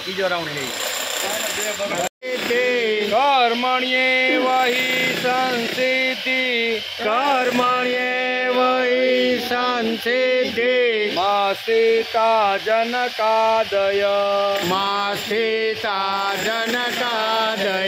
तीजो round कर्मण्ये वही संसिद्धि मास्थिता जनकादय मास्थिता जनकादय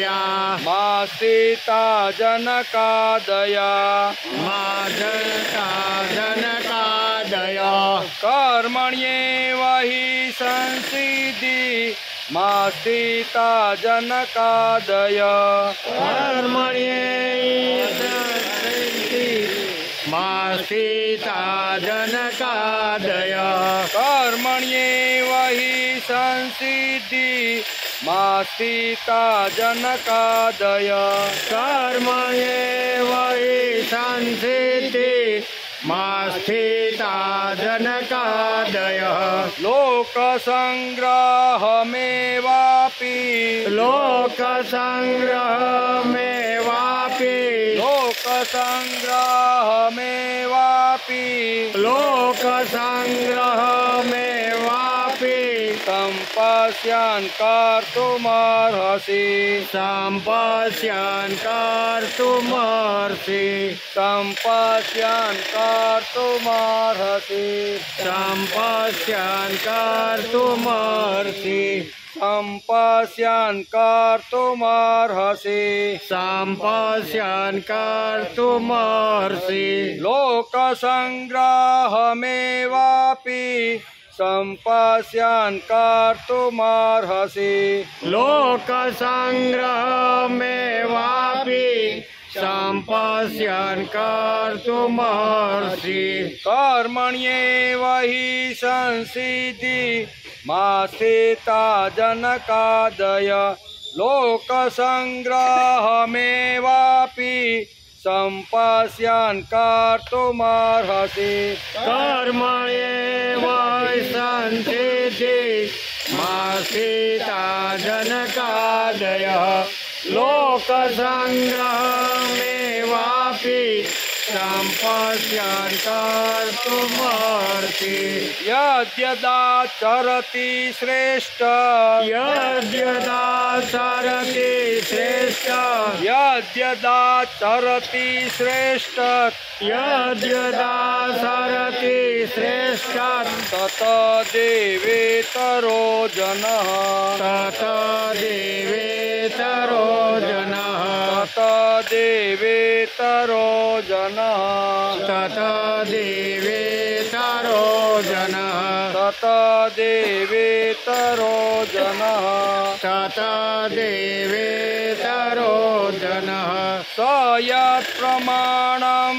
कर्मण्ये वही संसिद्धि मास्थिता जनकादय कर्मण्ये वही संसिद्धि मास्थिता जनकादय लोक संग्रहमेवापि सम्पश्यन् कर्तुमर्हसि लोक संग्रहमेवापि सम्पश्यन् कर्तुमर्हसि कर्मण्ये वही संसिद्धि मास्थिता जनकादय लोक संग्रहमेवापि सम्पश्यन् कर्तुमर्हसि यद्यदाचरति श्रेष्ठ तत देवेतरो जनः स यत् प्रमाणं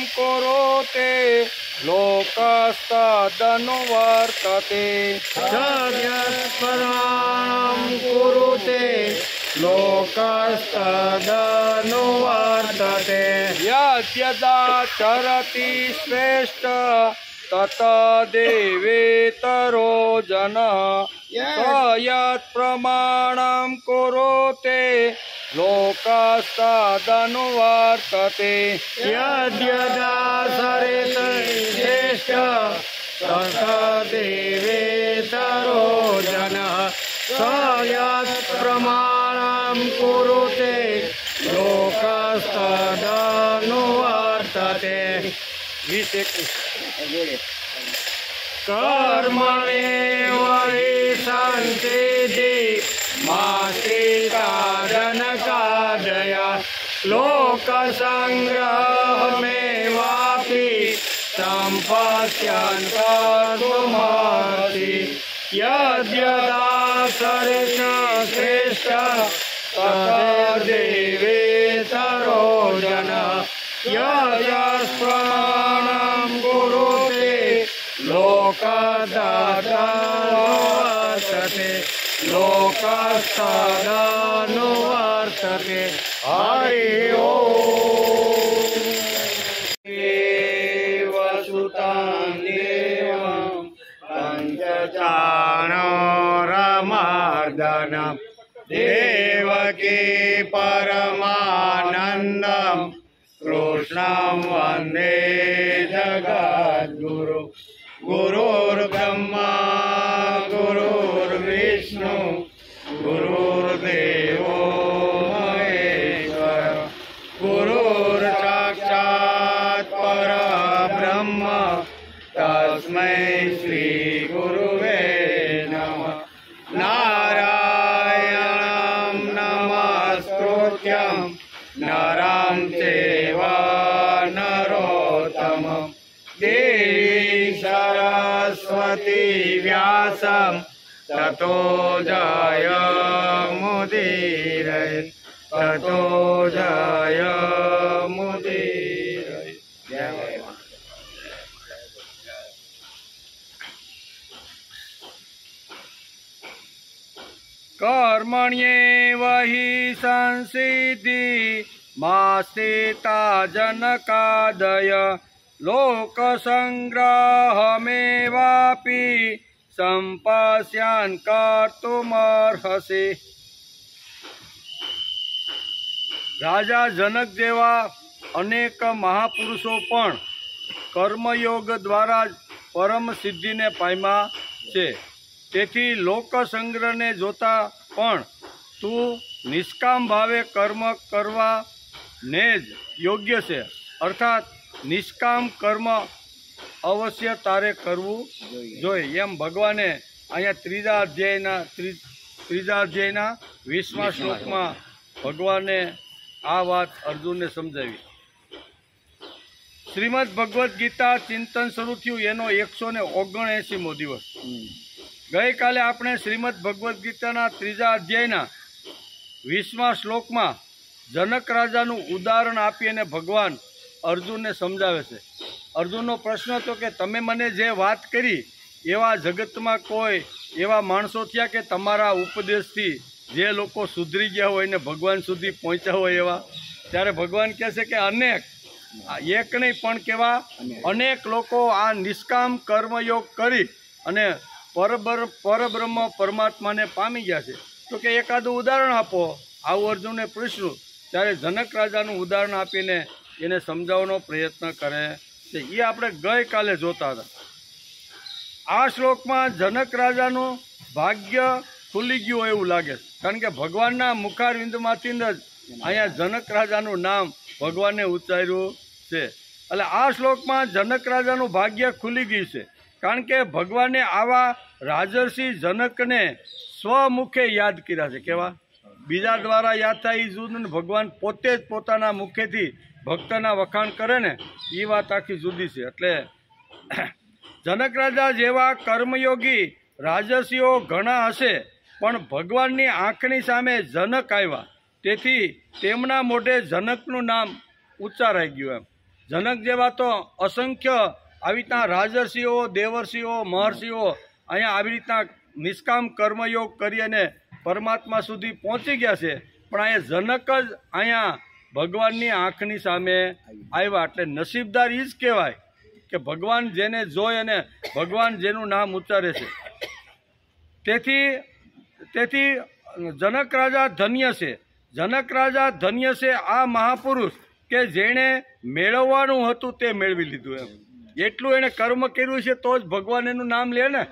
कुरुते लोकस्तदनुवर्तते स यत् प्रमाणं कुरुते लोकस्तदनुवर्तते यद्यदाचरति श्रेष्ठ तत देवेतरो जनः स यत् प्रमाणं कुरुते लोकस्तदनुवर्तते तत देवेतरो जनः स यत्प्रमाणं कुरुते लोकस्तदनुवर्तते। कर्मणेव हि संसिद्धिः मास्तिकादनकादय लोकसंग्रहमेवापि सम्पश्यन् कर्तुमर्हसि। यद्यदासर्षश्रेष्ठ तद्देवेतरो जनः यस्प्रमाणं कुरुते लोकस्तदनुवर्तते लोकस्तदनुवर्तते। हरि ओम्। वसुतां देवं पञ्चचाणूरमर्दनं देवकी परमानन्दं कृष्णं वन्दे जगद्गुरु। गुरुर्ब्रह्मा गुरुर्विष्णु गुरुर्देवो महेश्वर गुरुर्साक्षात् परब्रह्म तस्मै श्री गुरुवे नमः। नारायणं नमस्कृत्यं नरं चैव नरोत्तमं देवी सरस्वती व्यासं ततो जयमुदीरये ततो जयमुदीरये। जय कर्मण्येव हि संसिद्धिः मास्तिता जनकादय लोकसंग्रहमेवापि सम्पश्यन् कर्तुमर्हसि। राजा जनक जेवा अनेक महापुरुषो पण कर्मयोग द्वारा परम सिद्धि ने पाम्या छे। तेथी लोक संग्रह ने जोता पण तू निष्काम भावे कर्म करवा ने ज योग्य छे। अर्थात निष्काम कर्म अवश्य तारे करवू जोईए एम भगवाने अहींया त्रीजा अध्यायना 20मा श्लोक में भगवाने आ बात अर्जुन ने समझावी। श्रीमद भगवद गीता चिंतन शुरू थयुं एनो 179मो दिवस। गई काले आपणे श्रीमद भगवद गीताना 3जा अध्यायना 20मा श्लोक में जनक राजानु उदाहरण आपी अने भगवान अर्जुन ने समझावे छे। अर्जुननो प्रश्न तो कि तमे मने जे वात करी एवा जगत में कोई एवा माणसो थया के तमारा उपदेशथी जे लोको सुधरी गया होय ने भगवान सुधी पहोंच्या होय एवा? त्यारे भगवान कहे छे कि अनेक, एक नहीं पण केवा अनेक लोको आ निष्काम कर्मयोग करी अने परब्रह्म परमात्मा ने पामी गया छे। तो कि एकादुं उदाहरण आपो। आवुं अर्जुने पूछ्युं त्यारे जनक राजानुं उदाहरण आपीने एने समजावવાનો प्रयत्न करे छे। ए आपणे गई काले जोता हता। आ श्लोक में जनक राजानुं भाग्य खुली गयुं एवुं लागे, कारण के भगवानना मुखारविंदमांथी ज अहींया जनक राजानुं नाम भगवाने उच्चार्युं छे। એટલે આ શ્લોકમાં जनक રાજાનું ભાગ્ય ખુલી ગયું છે, કારણ કે ભગવાને આવા રાજર્ષિ જનકને સ્વમુખે યાદ કર્યા છે। કેવા બીજા દ્વારા યાદ થાય એ જુદું, ભગવાન પોતે જ પોતાના મુખેથી ભક્તના વખાણ કરે ને એ વાત આખી જુદી છે। એટલે जनक राजा जेवा कर्मयोगी राजर्षिओ घणा हशे, पण भगवाननी आंखनी सामे जनक आव्या तेथी तेमना मोढे जनकनुं नाम उच्चाराई गयुं। एम जनक जेवा तो असंख्य આવી રીતના રાજર્ષિઓ, દેવર્ષિઓ, મહર્ષિઓ અહીંયા આવી રીતના નિષ્કામ કર્મયોગ કરી અને પરમાત્મા સુધી પહોંચી ગયા છે, પણ અહીંયા જનક જ અહીંયા ભગવાનની આંખની સામે આવ્યા। એટલે નસીબદાર એ જ કહેવાય કે ભગવાન જેને જોઈ અને ભગવાન જેનું નામ ઉચ્ચારે છે। તેથી जनक राजा धन्य छे। जनक राजा धन्य छे आ महापुरुष के जेने मेळववानुं हतुं ते मेळवी लीधुं। एम એટલું એણે કર્મ કર્યું છે તો જ ભગવાન એનું નામ લે ને.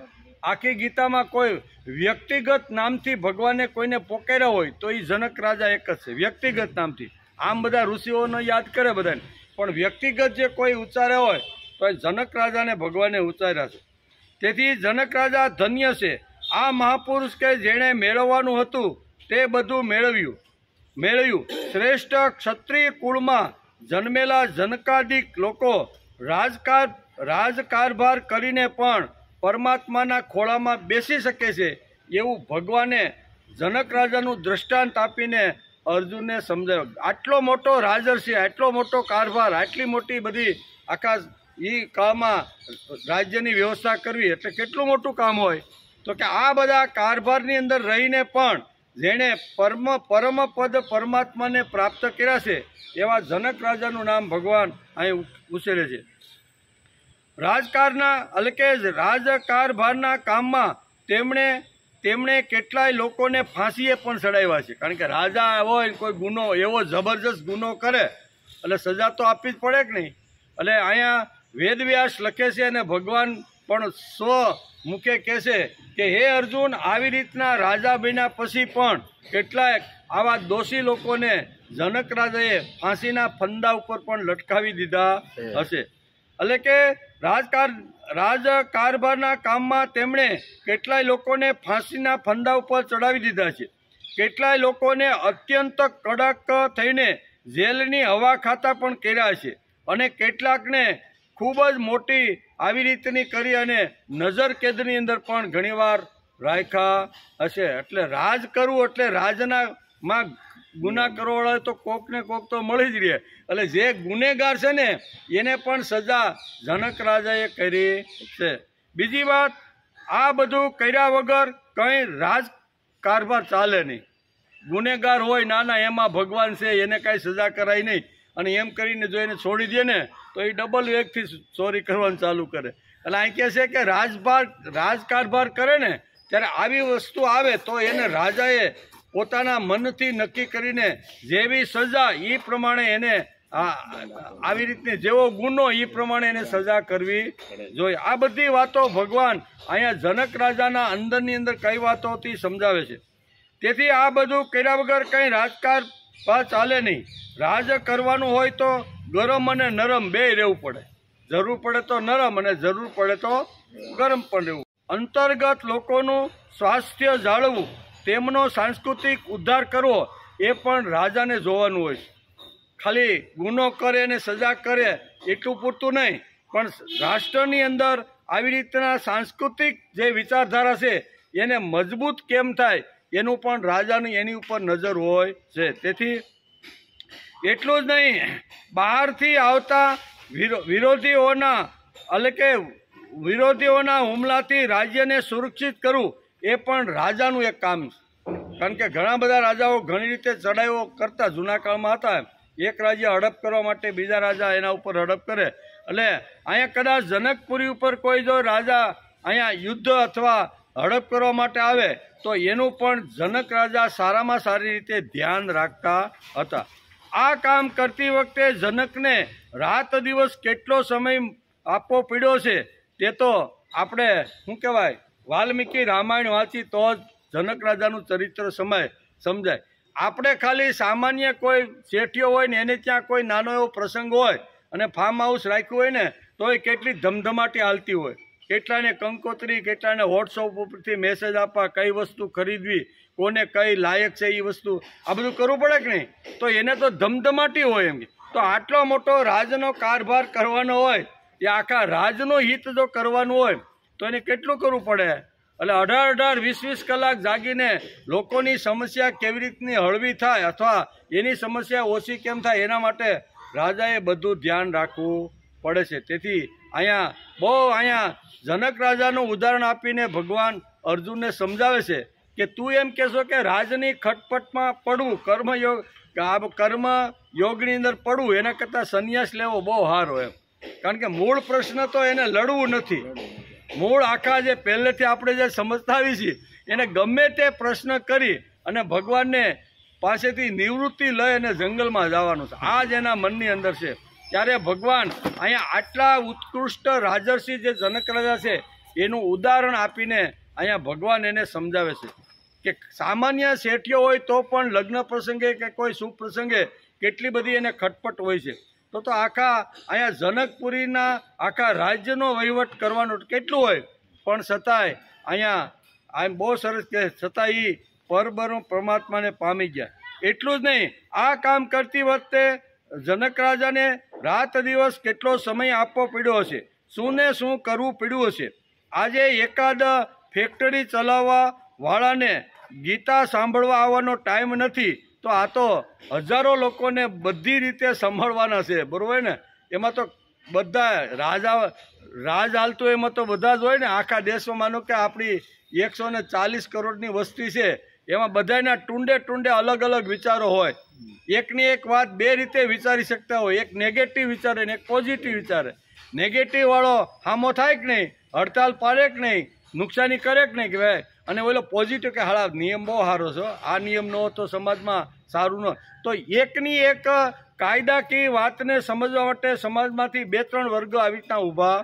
આખી ગીતામાં કોઈ વ્યક્તિગત નામથી ભગવાને કોઈને પોકાર્યા હોય તો એ જનક રાજા એક જ છે, વ્યક્તિગત નામથી. આમ બધા ઋષિઓને યાદ કરે બધાને, પણ વ્યક્તિગત જે કોઈ ઉચ્ચાર્યા હોય તો એ જનક રાજાને ભગવાને ઉચ્ચાર્યા છે. તેથી જનક રાજા ધન્ય છે. આ મહાપુરુષ કે જેણે મેળવવાનું હતું તે બધું મેળવ્યું. શ્રેષ્ઠ ક્ષત્રિય કુળમાં જન્મેલા જનકાદિક લોકો રાજકારભાર કરીને પણ પરમાત્માના ખોળામાં બેસી શકે છે એવું ભગવાને જનક રાજાનું દ્રષ્ટાંત આપીને અર્જુનને સમજાવ્યો. આટલો મોટો રાજર્ષિ, આટલો મોટો કારભાર, આટલી મોટી બધી આખા એ કાળમાં રાજ્યની વ્યવસ્થા કરવી એટલે કેટલું મોટું કામ હોય. તો કે આ બધા કારભારની અંદર રહીને પણ જેણે પરમ પદ પરમાત્માને પ્રાપ્ત કર્યા છે એવા જનક રાજાનું નામ ભગવાન અહીં ઉછેરે છે. રાજકારભારના કામમાં તેમણે કેટલાય લોકોને ફાંસીએ પણ ચડાવ્યા છે. કારણ કે રાજા હોય કોઈ ગુનો એવો જબરજસ્ત ગુનો કરે એટલે સજા તો આપવી જ પડે કે નહીં. એટલે અહીંયા વેદવ્યાસ લખે છે અને ભગવાન પણ મુખે કહે છે કે હે અર્જુન, આવી રીતના રાજા બન્યા પછી પણ કેટલાય આવા દોષી લોકોને જનક રાજાએ ફાંસીના ફંદા ઉપર પણ લટકાવી દીધા હશે. એટલે કે રાજકારભારના કામમાં તેમણે કેટલાય લોકોને ફાંસીના ફંદા ઉપર ચડાવી દીધા છે. કેટલાય લોકોને અત્યંત કડક થઈને જેલની હવા ખાતા પણ કર્યા છે અને કેટલાકને ખૂબ જ મોટી આવી રીતની કરી અને નજર કેદની અંદર પણ ઘણીવાર રાખ્યા હશે. એટલે રાજ કરવું એટલે રાજનામાં ગુના કરવાવાળા તો કોક ને કોક તો મળી જ રહે. એટલે જે ગુનેગાર છે ને એને પણ સજા જનક રાજાએ કરી છે. બીજી વાત, આ બધું કર્યા વગર કંઈ રાજકારભાર ચાલે નહીં. ગુનેગાર હોય નાના એમાં ભગવાન છે એને કાંઈ સજા કરાય નહીં અને એમ કરીને જો એને છોડી દે ને તો એ ડબલ વેગથી ચોરી કરવાનું ચાલુ કરે. એટલે અહીં કહે છે કે રાજકારભાર કરે ને ત્યારે આવી વસ્તુ આવે તો એને રાજાએ પોતાના મનથી નક્કી કરીને જેવી સજા એ પ્રમાણે એને આવી રીતની જેવો ગુનો એ પ્રમાણે એને સજા કરવી જોઈએ. આ બધી વાતો ભગવાન અહીંયા જનક રાજાના અંદરની અંદર કઈ વાતોથી સમજાવે છે. તેથી આ બધું કર્યા વગર કંઈ રાજકારભાર ચાલે નહીં. રાજ કરવાનું હોય તો ગરમ અને નરમ બેય રહેવું પડે. જરૂર પડે તો નરમ અને જરૂર પડે તો ગરમ પણ રહેવું. અંતર્ગત લોકોનું સ્વાસ્થ્ય જાળવવું, તેમનો સાંસ્કૃતિક ઉદ્ધાર કરવો એ પણ રાજાને જોવાનું હોય છે. ખાલી ગુનો કરે અને સજા કરે એટલું પૂરતું નહીં, પણ રાષ્ટ્રની અંદર આવી રીતના સાંસ્કૃતિક જે વિચારધારા છે એને મજબૂત કેમ થાય એનું પણ રાજાની એની ઉપર નજર હોય છે. તેથી એટલું જ નહીં, બહારથી આવતા વિરોધીઓના હુમલાથી રાજ્યને સુરક્ષિત કરવું એ પણ રાજાનું એક કામ છે. કારણ કે ઘણા બધા રાજાઓ ઘણી રીતે ચડાઈઓ કરતા જૂના કાળમાં હતા. એક રાજ્ય હડપ કરવા માટે બીજા રાજા એના ઉપર હડપ કરે. એટલે અહીંયા કદાચ જનકપુરી ઉપર કોઈ જો રાજા અહીંયા યુદ્ધ અથવા હડપ કરવા માટે આવે તો એનું પણ જનક રાજા સારામાં સારી રીતે ધ્યાન રાખતા હતા. આ કામ કરતી વખતે જનકને રાત દિવસ કેટલો સમય આપવો પડ્યો છે તે તો આપણે શું કહેવાય વાલ્મીકી રામાયણ વાંચી તો જ જનક રાજાનું ચરિત્ર સમજાય. આપણે ખાલી સામાન્ય કોઈ શેઠિયો હોય ને એને ત્યાં કોઈ નાનો એવો પ્રસંગ હોય અને ફાર્મ હાઉસ રાખ્યું હોય ને તો એ કેટલી ધમધમાટી હાલતી હોય. કેટલાને કંકોત્રી, કેટલાને વોટ્સઅપ ઉપરથી મેસેજ આપવા, કઈ વસ્તુ ખરીદવી, કોને કઈ લાયક છે એ વસ્તુ, આ બધું કરવું પડે કે નહીં. તો એને તો ધમધમાટી હોય એમ. તો આટલો મોટો રાજનો કારભાર કરવાનો હોય એ આખા રાજનો હિત જો કરવાનું હોય તો એને કેટલું કરવું પડે. એટલે 18-20 કલાક જાગીને લોકોની સમસ્યા કેવી રીતની હળવી થાય અથવા એની સમસ્યા ઓછી કેમ થાય એના માટે રાજાએ બધું ધ્યાન રાખવું પડે છે. તેથી અહીંયા જનક રાજાનું ઉદાહરણ આપીને ભગવાન અર્જુનને સમજાવે છે કે તું એમ કહેશો કે રાજની ખટપટમાં પડવું, કર્મયોગની અંદર પડવું એના કરતાં સંન્યાસ લેવો બહુ સારો એમ. કારણ કે મૂળ પ્રશ્ન તો એને લડવું નથી. મૂળ આખા જે પહેલેથી આપણે જે સમજતા આવી છીએ એને ગમે તે પ્રશ્ન કરી અને ભગવાનને પાસેથી નિવૃત્તિ લઈ અને જંગલમાં જવાનું છે. આ જ એના મનની અંદર છે. ત્યારે ભગવાન અહીંયા આટલા ઉત્કૃષ્ટ રાજર્ષિ જે જનક રાજા છે એનું ઉદાહરણ આપીને અહીંયા ભગવાન એને સમજાવે છે કે સામાન્ય શેઠિયો હોય તો પણ લગ્ન પ્રસંગે કે કોઈ શુભ પ્રસંગે કેટલી બધી એને ખટપટ હોય છે, તો આખા અહીંયા જનકપુરીના આખા રાજ્યનો વહીવટ કરવાનો કેટલું હોય, પણ છતાંય અહીંયા આમ બહુ સરસ કે છતાં એ પરબ્રહ્મ પરમાત્માને પામી ગયા. એટલું જ નહીં, આ કામ કરતી વખતે જનક રાજાને રાત દિવસ કેટલો સમય આપવો પડ્યો હશે, શું ને શું કરવું પડ્યું હશે. આજે એકાદ ફેક્ટરી ચલાવવા વાળાને ગીતા સાંભળવા આવવાનો ટાઈમ નથી, તો આ તો હજારો લોકોને બધી રીતે સંભાળવાના છે, બરોબર ને. એમાં તો બધા રાજ હાલતું એમાં તો બધા જ હોય ને. આખા દેશમાં માનો કે આપણી 140 કરોડની વસ્તી છે, એમાં બધાના ટુંડે અલગ અલગ વિચારો હોય. એકની એક વાત બે રીતે વિચારી શકતા હોય, એક નેગેટિવ વિચારે ને એક પોઝિટિવ વિચારે. નેગેટિવ વાળો હામો થાય કે નહીં, હડતાલ પાડે કે નહીં, નુકસાની કરે કે નહીં કે ભાઈ, અને ઓલો પોઝિટિવ કે હાલા નિયમ બહુ સારો છે, આ નિયમ ન તો સમાજમાં સારું ન. તો એકની એક કાયદાકીય વાતને સમજવા માટે સમાજમાંથી 2-3 વર્ગો આવી રીતના ઊભા,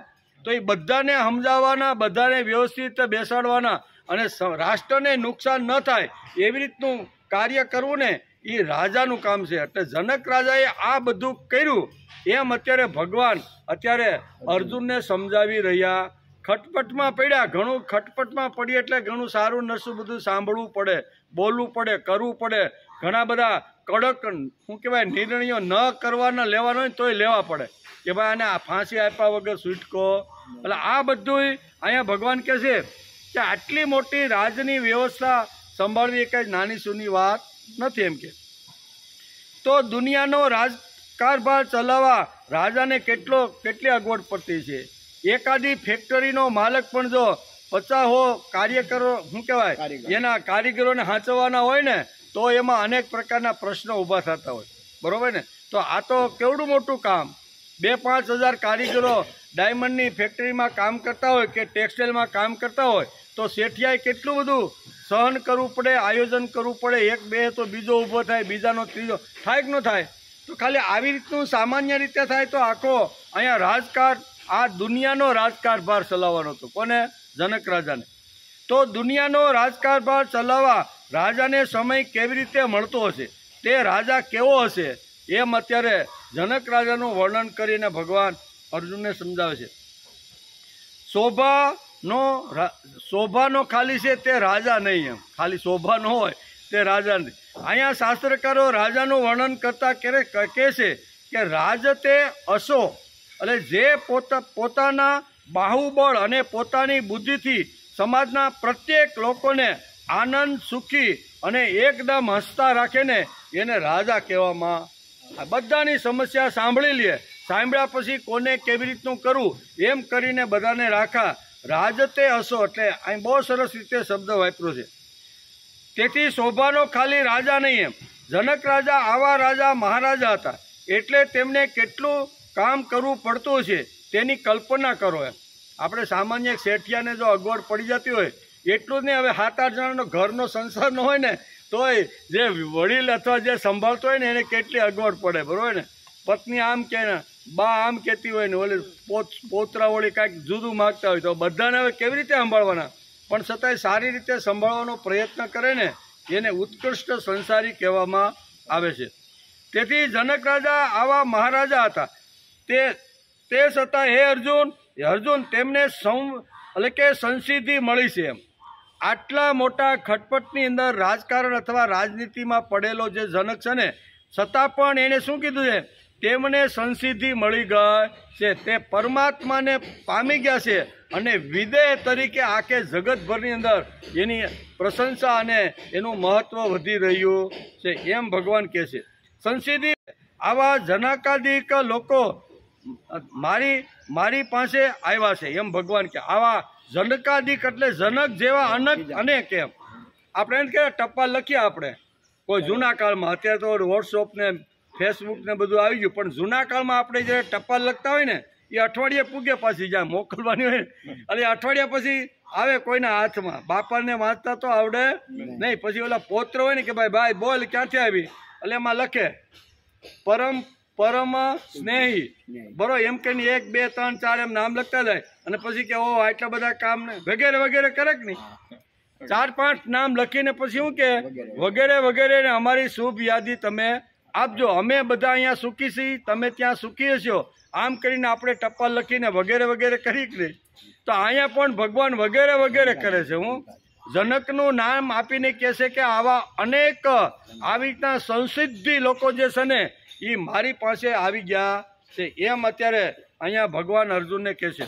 તો એ બધાને સમજાવવાના, બધાને વ્યવસ્થિત બેસાડવાના અને રાષ્ટ્રને નુકસાન ન થાય એવી રીતનું કાર્ય કરવું ને એ રાજાનું કામ છે. એટલે જનક રાજાએ આ બધું કર્યું, એમ અત્યારે ભગવાન અત્યારે અર્જુનને સમજાવી રહ્યા. ખટપટમાં પડ્યા, ઘણું ખટપટમાં પડીએ એટલે ઘણું સારું નરસું બધું સાંભળવું પડે, બોલવું પડે, કરવું પડે. ઘણા બધા કડક શું કહેવાય નિર્ણયો ન કરવાના લેવાનો હોય તોય લેવા પડે કે ભાઈ આને આ ફાંસી આપ્યા વગર છૂટકો. એટલે આ બધું અહીંયા ભગવાન કહે છે કે આટલી મોટી રાજની વ્યવસ્થા સંભાળવી એ કંઈ નાની સૂની વાત નથી. એમ કે તો દુનિયાનો રાજકારભાર ચલાવવા રાજાને કેટલી અગવડ પડતી છે. એકાદી ફેક્ટરીનો માલક પણ જો 50 કાર્યકરો શું કહેવાય એના કારીગરોને હાંચવાના હોય ને તો એમાં અનેક પ્રકારના પ્રશ્નો ઊભા થતા હોય, બરોબર ને. તો આ તો કેવડું મોટું કામ. 2-5 હજાર કારીગરો ડાયમંડની ફેક્ટરીમાં કામ કરતા હોય કે ટેક્સટાઇલમાં કામ કરતા હોય તો શેઠિયાએ કેટલું બધું સહન કરવું પડે, આયોજન કરવું પડે. એક બે તો બીજો ઊભો થાય, બીજાનો ત્રીજો થાય કે ન થાય. તો ખાલી આવી રીતનું સામાન્ય રીતે થાય તો આખો અહીંયા રાજકાર આ દુનિયાનો રાજકારભાર ચલાવવાનો હતો. કોને? જનક રાજાને. તો દુનિયાનો રાજકારભાર ચલાવવા રાજાને સમય કેવી રીતે મળતો હશે, તે રાજા કેવો હશે, એમ અત્યારે જનક રાજાનું વર્ણન કરીને ભગવાન અર્જુનને સમજાવે છે. શોભાનો ખાલી છે તે રાજા નહીં, એમ ખાલી શોભા ન હોય તે રાજા નહીં. અહીંયા શાસ્ત્રકારો રાજાનું વર્ણન કરતા કહે છે કે રાજ તે અસો, એટલે જે પોતાના બાહુબળ અને પોતાની બુદ્ધિથી સમાજના પ્રત્યેક લોકોને આનંદ, સુખી અને એકદમ હસતા રાખે ને એને રાજા કહેવામાં. બધાની સમસ્યા સાંભળી લે, સાંભળ્યા પછી કોને કેવી રીતનું કરવું એમ કરીને બધાને રાખા. રાજતે હસો એટલે અહીં બહુ સરસ રીતે શબ્દ વાપર્યો છે. તેથી શોભાનો ખાલી રાજા નહીં, એમ જનક રાજા આવા રાજા મહારાજા હતા એટલે તેમને કેટલું કામ કરવું પડતું છે તેની કલ્પના કરો. એમ આપણે સામાન્ય શેઠિયાને જો અગવડ પડી જતી હોય એટલું જ નહીં, હવે 7-8 જણાનો ઘરનો સંસાર ન હોય ને તોય જે વડીલ અથવા જે સંભાળતો હોય ને એને કેટલી અગવડ પડે, બરોબર ને. પત્ની આમ કે ને બા આમ કહેતી હોય ને ઓલી પોતરા વળી કાંઈક જુદું માગતા હોય તો બધાને હવે કેવી રીતે સંભાળવાના, પણ છતાંય સારી રીતે સંભાળવાનો પ્રયત્ન કરે ને એને ઉત્કૃષ્ટ સંસારી કહેવામાં આવે છે. તેથી જનક રાજા આવા મહારાજા હતા. તે છતાં હે અર્જુન તેમને એટલે કે સંસિદ્ધિ મળી છે. એમ આટલા મોટા ખટપટની અંદર રાજકારણ અથવા રાજનીતિમાં પડેલો જે જનક છે ને છતાં પણ એને શું કીધું છે, તેમને સંસિદ્ધિ મળી ગઈ છે, તે પરમાત્માને પામી ગયા છે અને વિદેહ તરીકે આખે જગતભરની અંદર એની પ્રશંસા અને એનું મહત્વ વધી રહ્યું છે, એમ ભગવાન કહે છે. સંસિદ્ધિ આવા જનકાદિક લોકો મારી પાસે આવ્યા છે, એમ ભગવાન કે આવા જનકાદિક એટલે જનક જેવા અનેક. એમ આપણે એમ કે ટપાલ લખીએ આપણે કોઈ જૂના કાળમાં, અત્યારે તો વોટ્સઅપ ને ફેસબુક ને બધું આવી ગયું, પણ જૂના કાળમાં આપણે જ્યારે ટપાલ લખતા હોય ને એ અઠવાડિયે પૂગે પાછી જ્યાં મોકલવાની હોય એટલે અઠવાડિયા પછી આવે કોઈના હાથમાં. બાપાને વાંચતા તો આવડે નહીં, પછી ઓલા પૌત્ર હોય ને કે ભાઈ બોલ ક્યાંથી આવી, એટલે એમાં લખે પરમ સ્નેહી, બરોબર, એમ કે 1 2 3 4 એમ નામ લખતા જાય અને પછી કે ઓ આટલા બધા કામ ને વગેરે વગેરે કરે કે નહીં, 4 5 નામ લખીને પછી શું કે વગેરે વગેરે ને અમારી શુભ યાદી તમે આપજો, અમે બધા અહીંયા સુખી છીએ, તમે ત્યાં સુખી હશો, આમ કરીને આપણે ટપાલ લખીને વગેરે વગેરે કરી કે નહીં. તો અહીંયા પણ ભગવાન વગેરે વગેરે કરે છે. હું જનકનું નામ આપીને કહે છે કે આવા અનેક આવી રીતના સંસિદ્ધિ લોકો જે છે ને એ મારી પાસે આવી ગયા છે, એમ અત્યારે અહીંયા ભગવાન અર્જુનને કહે છે.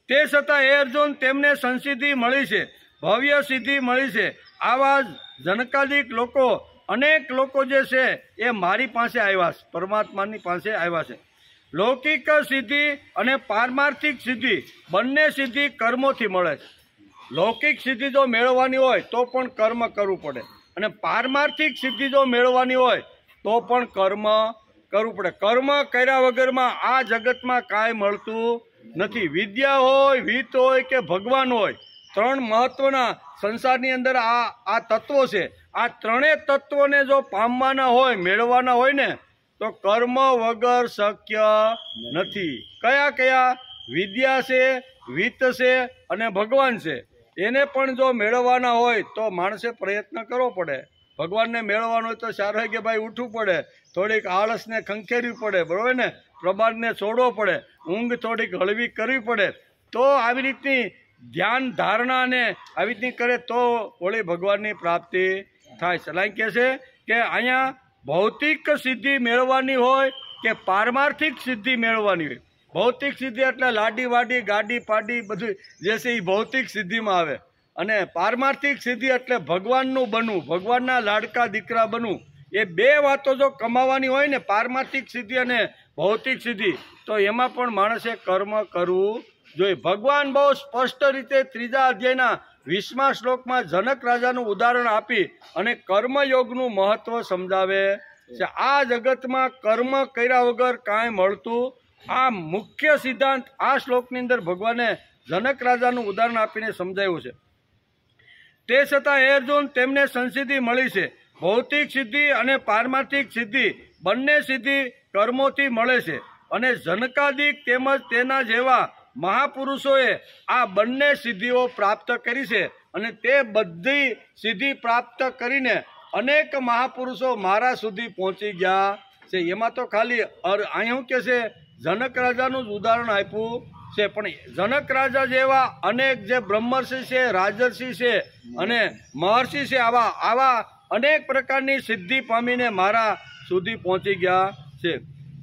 તે છતાં એ અર્જુન તેમને સંસિદ્ધિ મળી છે, ભવ્ય સિદ્ધિ મળી છે. આવા જનકાદિક લોકો અનેક લોકો જે છે એ મારી પાસે આવ્યા છે, પરમાત્માની પાસે આવ્યા છે. લૌકિક સિદ્ધિ અને પારમાર્થિક સિદ્ધિ બંને સિદ્ધિ કર્મોથી મળે છે. લૌકિક સિદ્ધિ જો મેળવવાની હોય તો પણ કર્મ કરવું પડે, અને પારમાર્થિક સિદ્ધિ જો મેળવવાની હોય તો પણ કર્મ કરવું પડે. કર્મ કર્યા વગરમાં આ જગતમાં કાંઈ મળતું નથી. વિદ્યા હોય, વિત્ત હોય કે ભગવાન હોય, 3 મહત્વના સંસારની અંદર આ તત્વો છે. આ 3 તત્વોને જો પામવાના હોય, મેળવવાના હોય ને તો કર્મ વગર શક્ય નથી. કયા કયા? વિદ્યા છે, વિત્ત છે અને ભગવાન છે. એને પણ જો મેળવવાના હોય તો માણસે પ્રયત્ન કરવો પડે. ભગવાનને મેળવવાનો હોય તો 4 વાગે ભાઈ ઉઠવું પડે, થોડીક આળસને ખંખેરવી પડે, બરોબર ને, પ્રભાતને છોડવો પડે, ઊંઘ થોડીક હળવી કરવી પડે, તો આવી રીતની ધ્યાન ધારણા ને આવી રીતની કરે તો ઓળી ભગવાનની પ્રાપ્તિ થાય. સલાઈ કહે છે કે અહીંયા ભૌતિક સિદ્ધિ મેળવવાની હોય કે પારમાર્થિક સિદ્ધિ મેળવવાની હોય. ભૌતિક સિદ્ધિ એટલે લાડી વાડી ગાડી પાડી બધું જે છે એ ભૌતિક સિદ્ધિમાં આવે, અને પારમાર્થિક સિદ્ધિ એટલે ભગવાનનું બનવું, ભગવાનના લાડકા દીકરા બનવું. એ 2 વાતો જો કમાવાની હોય ને, પારમાર્થિક સિદ્ધિ અને ભૌતિક સિદ્ધિ, તો એમાં પણ માણસે કર્મ કરવું જોઈએ. ભગવાન બહુ સ્પષ્ટ રીતે 3જા અધ્યાયના 20મા શ્લોકમાં જનક રાજાનું ઉદાહરણ આપી અને કર્મયોગનું મહત્વ સમજાવે છે. આ જગતમાં કર્મ કર્યા વગર કાંઈ મળતું, આ મુખ્ય સિદ્ધાંત આ શ્લોકની અંદર ભગવાને જનક રાજાનું ઉદાહરણ આપીને સમજાવ્યું છે. તે છતાં હે અર્જુન તેમને સંસિદ્ધિ મળી છે. ભૌતિક સિદ્ધિ અને પારમાર્થિક સિદ્ધિ બંને સિદ્ધિ કર્મોથી મળે છે, અને જનકાદિક તેમજ તેના જેવા મહાપુરુષોએ આ બંને સિદ્ધિઓ પ્રાપ્ત કરી છે, અને તે બધી સિદ્ધિ પ્રાપ્ત કરીને અનેક મહાપુરુષો મારા સુધી પહોંચી ગયા છે. એમાં તો ખાલી અહીંયા શું કહે છે, જનક રાજાનું જ ઉદાહરણ આપ્યું છે, પણ જનક રાજા જેવા અનેક જે બ્રહ્મર્ષિ છે, રાજર્ષિ છે અને મહર્ષિ છે, આવા અનેક પ્રકારની સિદ્ધિ પામીને મારા સુધી પહોંચી ગયા છે.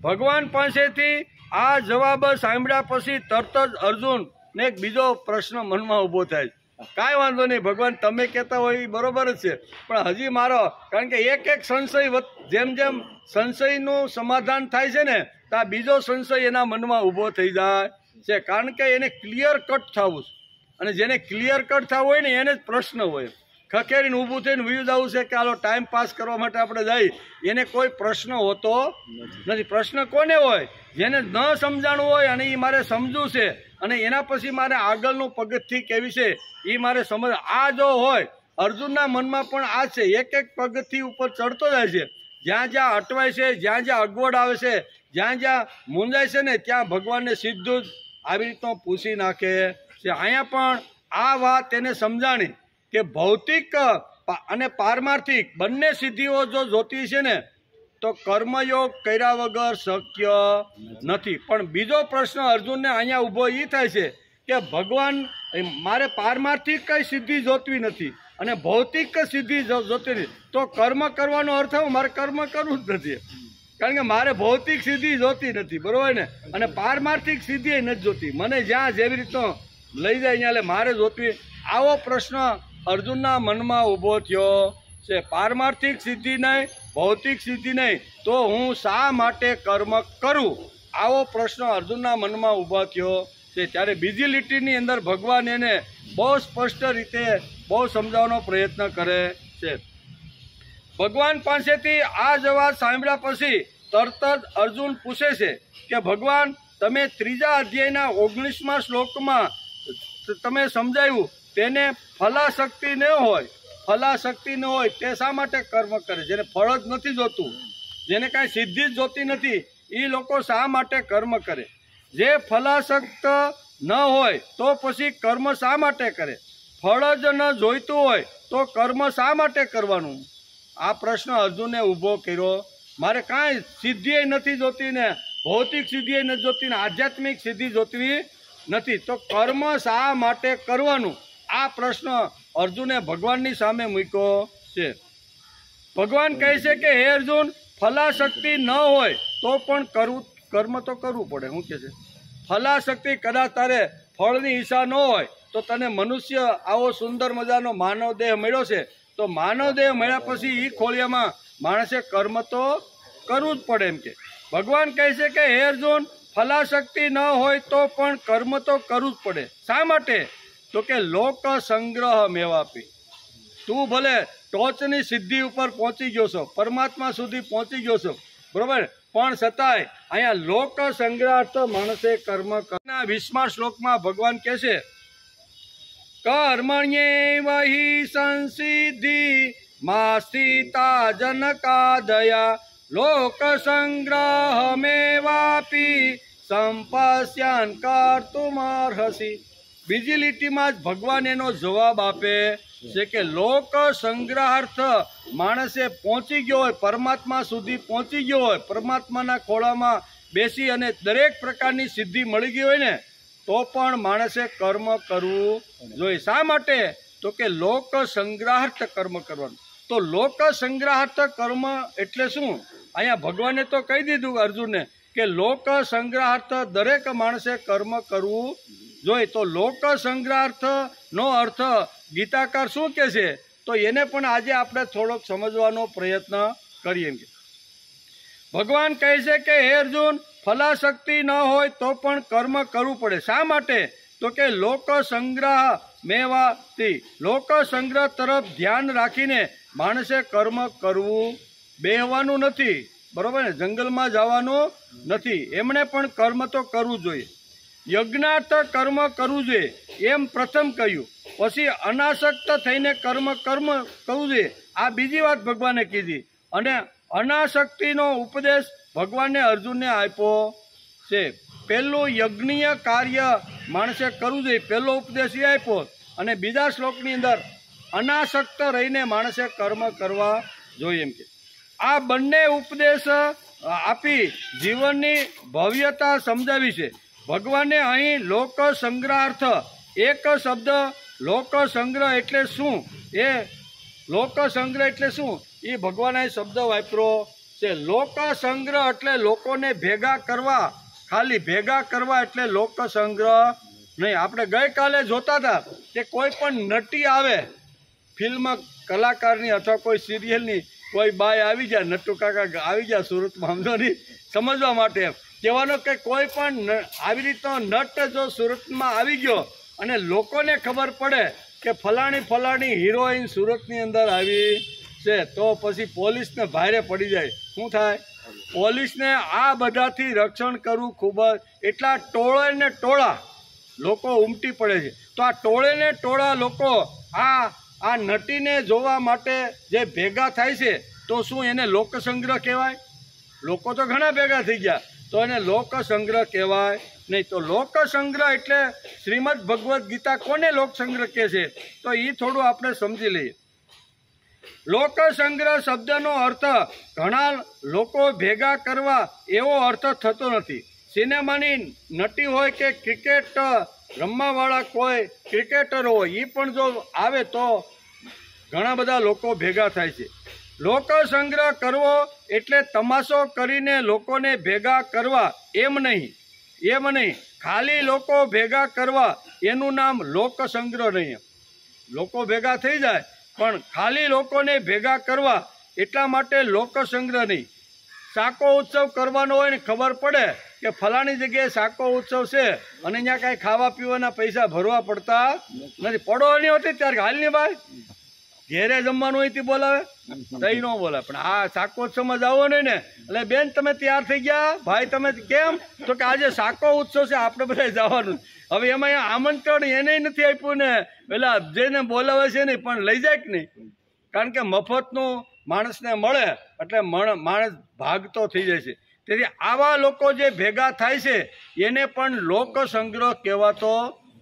ભગવાન પાસેથી આ જવાબ સાંભળ્યા પછી તરત જ અર્જુનને એક બીજો પ્રશ્ન મનમાં ઊભો થાય. કાંઈ વાંધો નહીં ભગવાન, તમે કહેતા હોય એ બરોબર જ છે, પણ હજી મારો, કારણ કે એક સંશય જેમ જેમ સંશયનું સમાધાન થાય છે ને તો આ બીજો સંશય એના મનમાં ઊભો થઈ જાય છે, કારણ કે એને ક્લિયર કટ થવું છે, અને જેને ક્લિયર કટ થવું હોય ને એને જ પ્રશ્ન હોય. ખખેરીને ઊભું થઈને વયું જવું છે કે હાલો ટાઈમ પાસ કરવા માટે આપણે જઈ, એને કોઈ પ્રશ્ન હોતો નથી. પ્રશ્ન કોને હોય? જેને ન સમજાણું હોય અને એ મારે સમજવું છે, અને એના પછી મારે આગળનું પગથિયું કેવી છે એ મારે સમજ. આ જો હોય અર્જુનના મનમાં પણ આ છે, એક પગથિયું ઉપર ચડતો જાય છે, જ્યાં જ્યાં અટવાય છે, જ્યાં જ્યાં અગવડ આવે છે, જ્યાં જ્યાં મૂંઝાય છે ને ત્યાં ભગવાનને સીધું જ આવી રીતનું પૂછી નાખે છે. અહીંયા પણ આ વાત તેને સમજાણી કે ભૌતિક અને પારમાર્થિક બંને સિદ્ધિઓ જો જોતી છે ને તો કર્મયોગ કર્યા વગર શક્ય નથી. પણ બીજો પ્રશ્ન અર્જુનને અહીંયા ઊભો એ થાય છે કે ભગવાન, મારે પારમાર્થિક કઈ સિદ્ધિ જોતવી નથી અને ભૌતિક સિદ્ધિ જોતી નથી, તો કર્મ કરવાનો અર્થ મારે કર્મ કરવું જ નથી, કારણ કે મારે ભૌતિક સિદ્ધિ જોતી નથી, બરોબર ને, અને પારમાર્થિક સિદ્ધિ નથી જોતી. મને જ્યાં જેવી રીતનો લઈ જાય અહીંયા મારે જોતવી. આવો પ્રશ્ન અર્જુનના મનમાં ઊભો થયો છે. પારમાર્થિક સિદ્ધિ નહીં, ભૌતિક સિદ્ધિ નહીં, તો હું શા માટે કર્મ કરું? આવો પ્રશ્ન અર્જુનના મનમાં ઊભો થયો છે. ત્યારે બીજી લીટીની અંદર ભગવાન એને બહુ સ્પષ્ટ રીતે બહુ સમજાવવાનો પ્રયત્ન કરે છે. ભગવાન પાસેથી આ જવાબ સાંભળ્યા પછી તરત જ અર્જુન પૂછે છે કે ભગવાન, તમે 3જા અધ્યાયના 19મા શ્લોકમાં તમે સમજાવ્યું તેને ફલાશક્તિ ન હોય, ફલાશક્તિ ન હોય તે શા માટે કર્મ કરે? જેને ફળ જ નથી જોતું જેને કાંઈ સિદ્ધિ જ જોતી નથી એ લોકો શા માટે કર્મ કરે? જે ફલાસક્ત ન હોય તો પછી કર્મ શા માટે કરે? ફળ જ ન જોઈતું હોય તો કર્મ શા માટે કરવાનું? આ પ્રશ્ન અર્જુને ઊભો કર્યો. મારે કાંઈ સિદ્ધિ નથી જોતી ને ભૌતિક સિદ્ધિ નથી જોતી ને આધ્યાત્મિક સિદ્ધિ જોતી નથી, તો કર્મ શા માટે કરવાનું? આ પ્રશ્ન અર્જુને ભગવાનની સામે મૂક્યો છે. ભગવાન કહે છે કે હે અર્જુન, ફલાશક્તિ ન હોય તો પણ કર્મ તો કરવું પડે. શું કહે છે? ફલાશક્તિ કદાચ તારે ફળની ઈચ્છા ન હોય તો તને મનુષ્ય આવો સુંદર મજાનો માનવ દેહ મળ્યો છે, તો માનવ દેહ મળ્યા પછી એ ખોળિયામાં માણસે કર્મ તો કરવું જ પડે. એમ કે ભગવાન કહે છે કે હે અર્જુન, ફલાશક્તિ ન હોય તો પણ કર્મ તો કરવું જ પડે. શા માટે? તો કે લોક સંગ્રહ મેવાપી. તું ભલે ટોચની સિદ્ધિ ઉપર પહોંચી ગયો છો, પરમાત્મા સુધી પહોંચી ગયો છો, બરોબર, પણ છતાંય અહીંયા લોક સંગ્રહાર્થ માણસે કર્મ કરના 20મા શ્લોકમાં ભગવાન કહે છે કર્મણ્યેવ હિ સંસિદ્ધિ મા સ્થિતા જનકાદયા લોક સંગ્રહ મેવાપી સંપશ્યન કર્તુમર્હસી. બીજી લીટીમાં જ ભગવાન એનો જવાબ આપે છે કે લોક સંગ્રહાર્થ માણસે પહોંચી ગયો હોય, પરમાત્મા સુધી પહોંચી ગયો હોય, પરમાત્માના ખોળામાં બેસી અને દરેક પ્રકારની સિદ્ધિ મળી ગઈ હોય ને તો પણ માણસે કર્મ કરવું જોઈએ. શા માટે? તો કે લોક સંગ્રહાર્થ કર્મ કરવાનું. તો લોક સંગ્રહાર્થ કર્મ એટલે શું? અહીંયા ભગવાને તો કહી દીધું અર્જુનને કે લોક સંગ્રહાર્થ દરેક માણસે કર્મ કરવું જોઈએ. તો લોક સંગ્રહાર્થનો અર્થ ગીતાકાર શું કહે છે તો એને પણ આજે આપણે થોડોક સમજવાનો પ્રયત્ન કરીએ. એમ કે ભગવાન કહે છે કે હે અર્જુન, ફલાશક્તિ ન હોય તો પણ કર્મ કરવું પડે. શા માટે? તો કે લોક સંગ્રહ મેવાતી. લોક સંગ્રહ તરફ ધ્યાન રાખીને માણસે કર્મ કરવું, બેહવાનું નથી, બરોબર ને, જંગલમાં જવાનું નથી, એમણે પણ કર્મ તો કરવું જોઈએ. યજ્ઞાર્થ કર્મ કરવું જોઈએ એમ પ્રથમ કહ્યું, પછી અનાસક્ત થઈને કર્મ કરવું જોઈએ, આ બીજી વાત ભગવાને કીધી. અને અનાસક્તિનો ઉપદેશ ભગવાને અર્જુનને આપ્યો છે. પહેલું યજ્ઞીય કાર્ય માણસે કરવું જોઈએ, પહેલો ઉપદેશ એ આપ્યો. અને બીજા શ્લોકની અંદર અનાસક્ત રહીને માણસે કર્મ કરવા જોઈએ. એમ કે આ બંને ઉપદેશ આપી જીવનની ભવ્યતા સમજાવી છે. ભગવાને અહીં લોક સંગ્રહાર્થ એક શબ્દ લોક સંગ્રહ એટલે શું, એ લોક સંગ્રહ એટલે શું એ ભગવાને શબ્દ વાપર્યો છે. લોક સંગ્રહ એટલે લોકોને ભેગા કરવા, ખાલી ભેગા કરવા એટલે લોક સંગ્રહ નહીં. આપણે ગઈકાલે જોતા હતા કે કોઈ પણ નટી આવે ફિલ્મ કલાકારની અથવા કોઈ સિરિયલની, કોઈ બાય આવી જાય, નટ્ટુ કાકા આવી જાય સુરતમાં, સમજો નહીં, સમજવા માટે કહેવાનો કે કોઈ પણ આવી રીતનો નટ જો સુરતમાં આવી ગયો અને લોકોને ખબર પડે કે ફલાણી હિરોઈન સુરતની અંદર આવી છે તો પછી પોલીસને ભારે પડી જાય. શું થાય? પોલીસને આ બધાથી રક્ષણ કરવું ખૂબ જ, એટલા ટોળે ને ટોળા લોકો ઉમટી પડે છે. તો આ ટોળે ને ટોળા લોકો આ નટીને જોવા માટે જે ભેગા થાય છે તો શું એને લોકસંગ્રહ કહેવાય? લોકો તો ઘણા ભેગા થઈ ગયા તો એને લોકસંગ્રહ કહેવાય નહીં. તો લોકસંગ્રહ એટલે શ્રીમદ ભગવદ્ ગીતા કોને લોકસંગ્રહ કહે છે તો એ થોડું આપણે સમજી લઈએ. લોકસંગ્રહ શબ્દનો અર્થ ઘણા લોકો ભેગા કરવા એવો અર્થ થતો નથી. સિનેમાની નટી હોય કે ક્રિકેટ રમવાવાળા કોઈ ક્રિકેટર હોય એ પણ જો આવે તો ઘણા બધા લોકો ભેગા થાય છે. લોકસંગ્રહ કરવો એટલે તમાશો કરીને લોકોને ભેગા કરવા એમ નહીં, ખાલી લોકો ભેગા કરવા એનું નામ લોકસંગ્રહ નહીં. લોકો ભેગા થઈ જાય પણ ખાલી લોકોને ભેગા કરવા એટલા માટે લોકસંગ્રહ નહીં. સાકો ઉત્સવ કરવાનો હોય ને ખબર પડે કે ફલાણી જગ્યાએ સાકો ઉત્સવ છે અને અહીંયા કાંઈ ખાવા પીવાના પૈસા ભરવા પડતા નથી, પડો નહીં હોતી ત્યારે હાલની ભાઈ ઘેરે જમવાનું અહીંથી બોલાવે તઈ ન બોલાવે. પણ આ શાકોત્સવમાં જવાનું ને એટલે બેન તમે તૈયાર થઈ ગયા, ભાઈ તમે કેમ, તો કે આજે શાકો ઉત્સવ છે આપણે બધા જવાનું. હવે એમાં આમંત્રણ એને નથી આપ્યું ને પેલા જેને બોલાવે છે નહીં પણ લઈ જાય કે નહીં, કારણ કે મફતનું માણસને મળે એટલે માણસ ભાગતો થઈ જાય છે. તેથી આવા લોકો જે ભેગા થાય છે એને પણ લોક સંગ્રહ કહેવાતો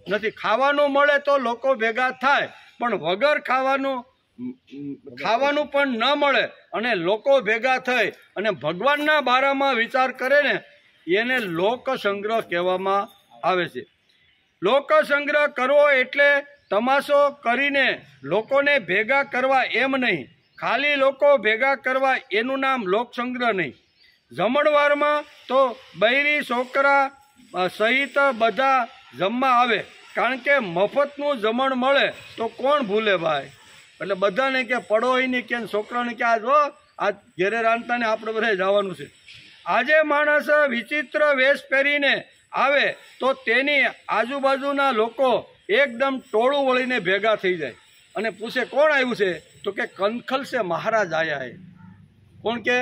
નથી. ખાવાનું મળે તો લોકો ભેગા થાય, પણ વગર ખાવાનું પણ ન મળે અને લોકો ભેગા થઈ અને ભગવાનના બારામાં વિચાર કરે ને એને લોક સંગ્રહ કહેવામાં આવે છે. લોક સંગ્રહ કરવો એટલે તમાશો કરીને લોકોને ભેગા કરવા એમ નહીં. ખાલી લોકો ભેગા કરવા એનું નામ લોક સંગ્રહ નહીં. જમણવારમાં તો બૈરી છોકરા સહિત બધા જમવા આવે, કારણ કે મફતનું જમણ મળે તો કોણ ભૂલે ભાઈ. એટલે બધાને કે પડોહીને કે છોકરાને કે આજ ઘેરે રાંધતા ને આપણે બધા જવાનું છે. આજે માણસ વિચિત્ર વેશ પહેરીને આવે તો તેની આજુબાજુના લોકો એકદમ ટોળું વળીને ભેગા થઈ જાય અને પૂછે કોણ આવ્યું છે, તો કે કનખલ છે મહારાજ આયા હે. કોણ કે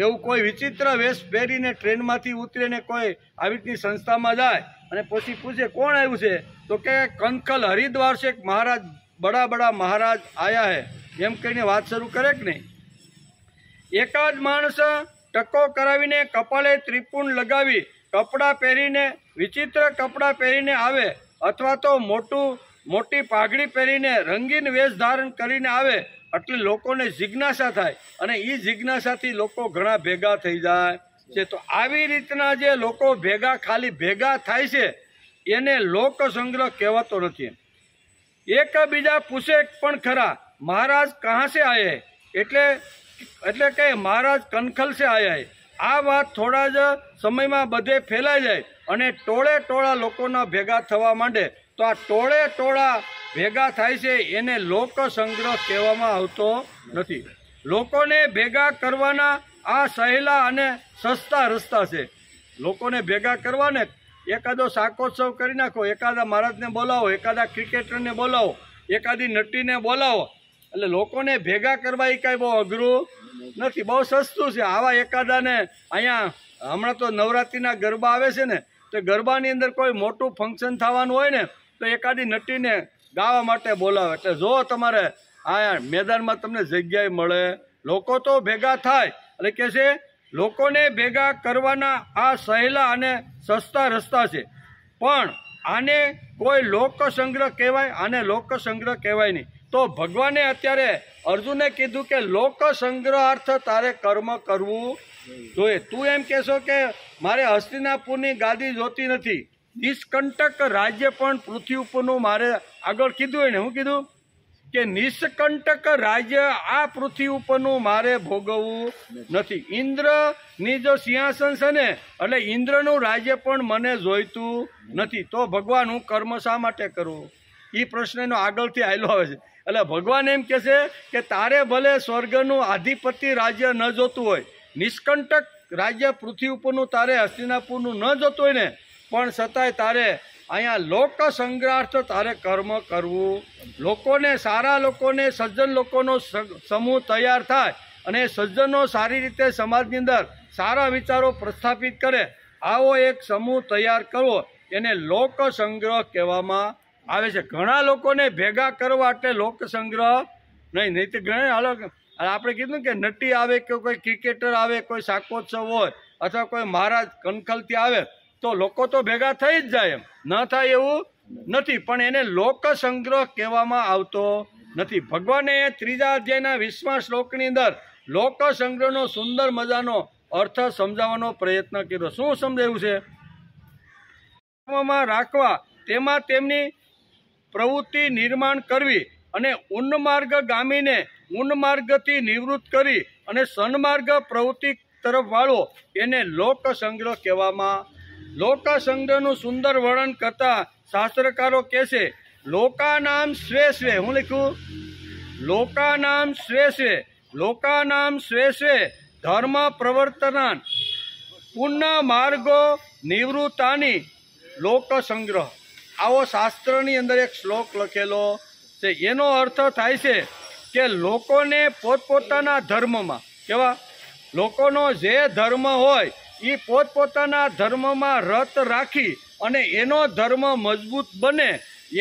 એવું કોઈ વિચિત્ર વેશ પહેરીને ટ્રેનમાંથી ઉતરીને કોઈ આવી રીતની સંસ્થામાં જાય અને પછી પૂછે કોણ આવ્યું છે, તો કે કનખલ હરિદ્વાર છે મહારાજ, બડા બડા મહારાજ આયા હે, એમ કહીને વાત શરૂ કરે કે નહીં. એકાદ માણસ ટકો કરાવીને કપાળે ત્રિપુણ લગાવી કપડાં પહેરીને વિચિત્ર કપડાં પહેરીને આવે અથવા તો મોટી પાઘડી પહેરીને રંગીન વેશ ધારણ કરીને આવે એટલે લોકોને જિજ્ઞાસા થાય અને એ જિજ્ઞાસાથી લોકો ઘણા ભેગા થઈ જાય છે. તો આવી રીતના જે લોકો ખાલી ભેગા થાય છે એને લોક સંગ્રહ કહેવાતો નથી. એકબીજા પૂછે પણ ખરા મહારાજ કહાં સે આયે, એટલે કે મહારાજ કનખલ સે આયા હે. આ વાત થોડા જ સમયમાં બધે ફેલાઈ જાય અને ટોળા લોકોના ભેગા થવા માંડે. તો આ ટોળા ભેગા થાય છે એને લોક સંગ્રહ કહેવામાં આવતો નથી. લોકોને ભેગા કરવાના આ સહેલા અને સસ્તા રસ્તા છે. લોકોને ભેગા કરવાને એકાદો શાકોત્સવ કરી નાખો, એકાદા મહારાજને બોલાવો, એકાદા ક્રિકેટરને બોલાવો, એકાદી નટીને બોલાવો, એટલે લોકોને ભેગા કરવા એ કાંઈ બહુ અઘરું નથી, બહુ સસ્તું છે. આવા એકાદાને અહીંયા હમણાં તો નવરાત્રિના ગરબા આવે છે ને, તો ગરબાની અંદર કોઈ મોટું ફંક્શન થવાનું હોય ને તો એકાદી નટીને ગાવા માટે બોલાવે. એટલે જો તમારે આ મેદાનમાં તમને જગ્યાએ મળે, લોકો તો ભેગા થાય. એટલે કે છે લોકોને ભેગા કરવાના આ સહેલા અને સસ્તા રસ્તા છે, પણ આને કોઈ લોક સંગ્રહ કહેવાય, આને લોક સંગ્રહ કહેવાય નહીં. તો ભગવાને અત્યારે અર્જુને કીધું કે લોક સંગ્રહાર્થ તારે કર્મ કરવું જોઈએ. તું એમ કહેશો કે મારે હસ્તિનાપુરની ગાદી જોતી નથી, નિષ્કંટક રાજ્ય પણ પૃથ્વી ઉપરનું મારે આગળ કીધું હોય ને, હું કીધું કે નિષ્કંટક રાજ્ય આ પૃથ્વી ઉપરનું મારે ભોગવવું નથી. ઇન્દ્રની જો સિંહાસન છે ને એટલે ઇન્દ્રનું રાજ્ય પણ મને જોઈતું નથી. તો ભગવાન હું કર્મ શા માટે કરું, એ પ્રશ્નનો આગળથી આયલો આવે છે. એટલે ભગવાન એમ કહે છે કે તારે ભલે સ્વર્ગનું આધિપત્ય રાજ્ય ન જોતું હોય, નિષ્કંટક રાજ્ય પૃથ્વી ઉપરનું તારે હસ્તિનાપુરનું ન જોતું હોય ને, પણ છતાંય તારે અહીંયા લોક સંગ્રહાર્થ તારે કર્મ કરવું. લોકોને સારા લોકોને સજ્જન લોકોનો સમૂહ તૈયાર થાય અને સજ્જનો સારી રીતે સમાજની અંદર સારા વિચારો પ્રસ્થાપિત કરે, આવો એક સમૂહ તૈયાર કરવો એને લોક સંગ્રહ કહેવામાં આવે છે. ઘણા લોકોને ભેગા કરવા એટલે લોક સંગ્રહ નહીં તો ઘણા આપણે કીધું કે નટી આવે કે કોઈ ક્રિકેટર આવે, કોઈ શાકોત્સવ હોય અથવા કોઈ મહારાજ કનખલથી આવે તો લોકો તો ભેગા થઈ જ જાય, એમ ન થાય એવું નથી, પણ એને લોક સંગ્રહ કહેવામાં આવતો નથી. ભગવાને 3જા અધ્યાયના 20મા શ્લોકની અંદર લોક સંગ્રહનો સુંદર મજાનો અર્થ સમજાવવાનો પ્રયત્ન કર્યો. શું સમજાવ્યું છે? રાખવા, તેમાં તેમની પ્રવૃત્તિ નિર્માણ કરવી અને ઉન્માર્ગગામીને ઉન્માર્ગથી નિવૃત્ત કરી અને સન્માર્ગ પ્રવૃત્તિ તરફ વાળવો એને લોક સંગ્રહ કહેવામાં. લોક સંગ્રહનું સુંદર વર્ણન કરતા શાસ્ત્રકારો કહે છે લોકાનામ સ્વે સ્વે, હું લખ્યું લોકાનામ સ્વે સ્વે ધર્મ પ્રવર્તનાન પુનઃ માર્ગો નિવૃત્તાની લોક સંગ્રહ. આવો શાસ્ત્રની અંદર એક શ્લોક લખેલો છે. એનો અર્થ થાય છે કે લોકોને પોતપોતાના ધર્મમાં, કેવા લોકોનો જે ધર્મ હોય એ પોતપોતાના ધર્મમાં રત રાખી અને એનો ધર્મ મજબૂત બને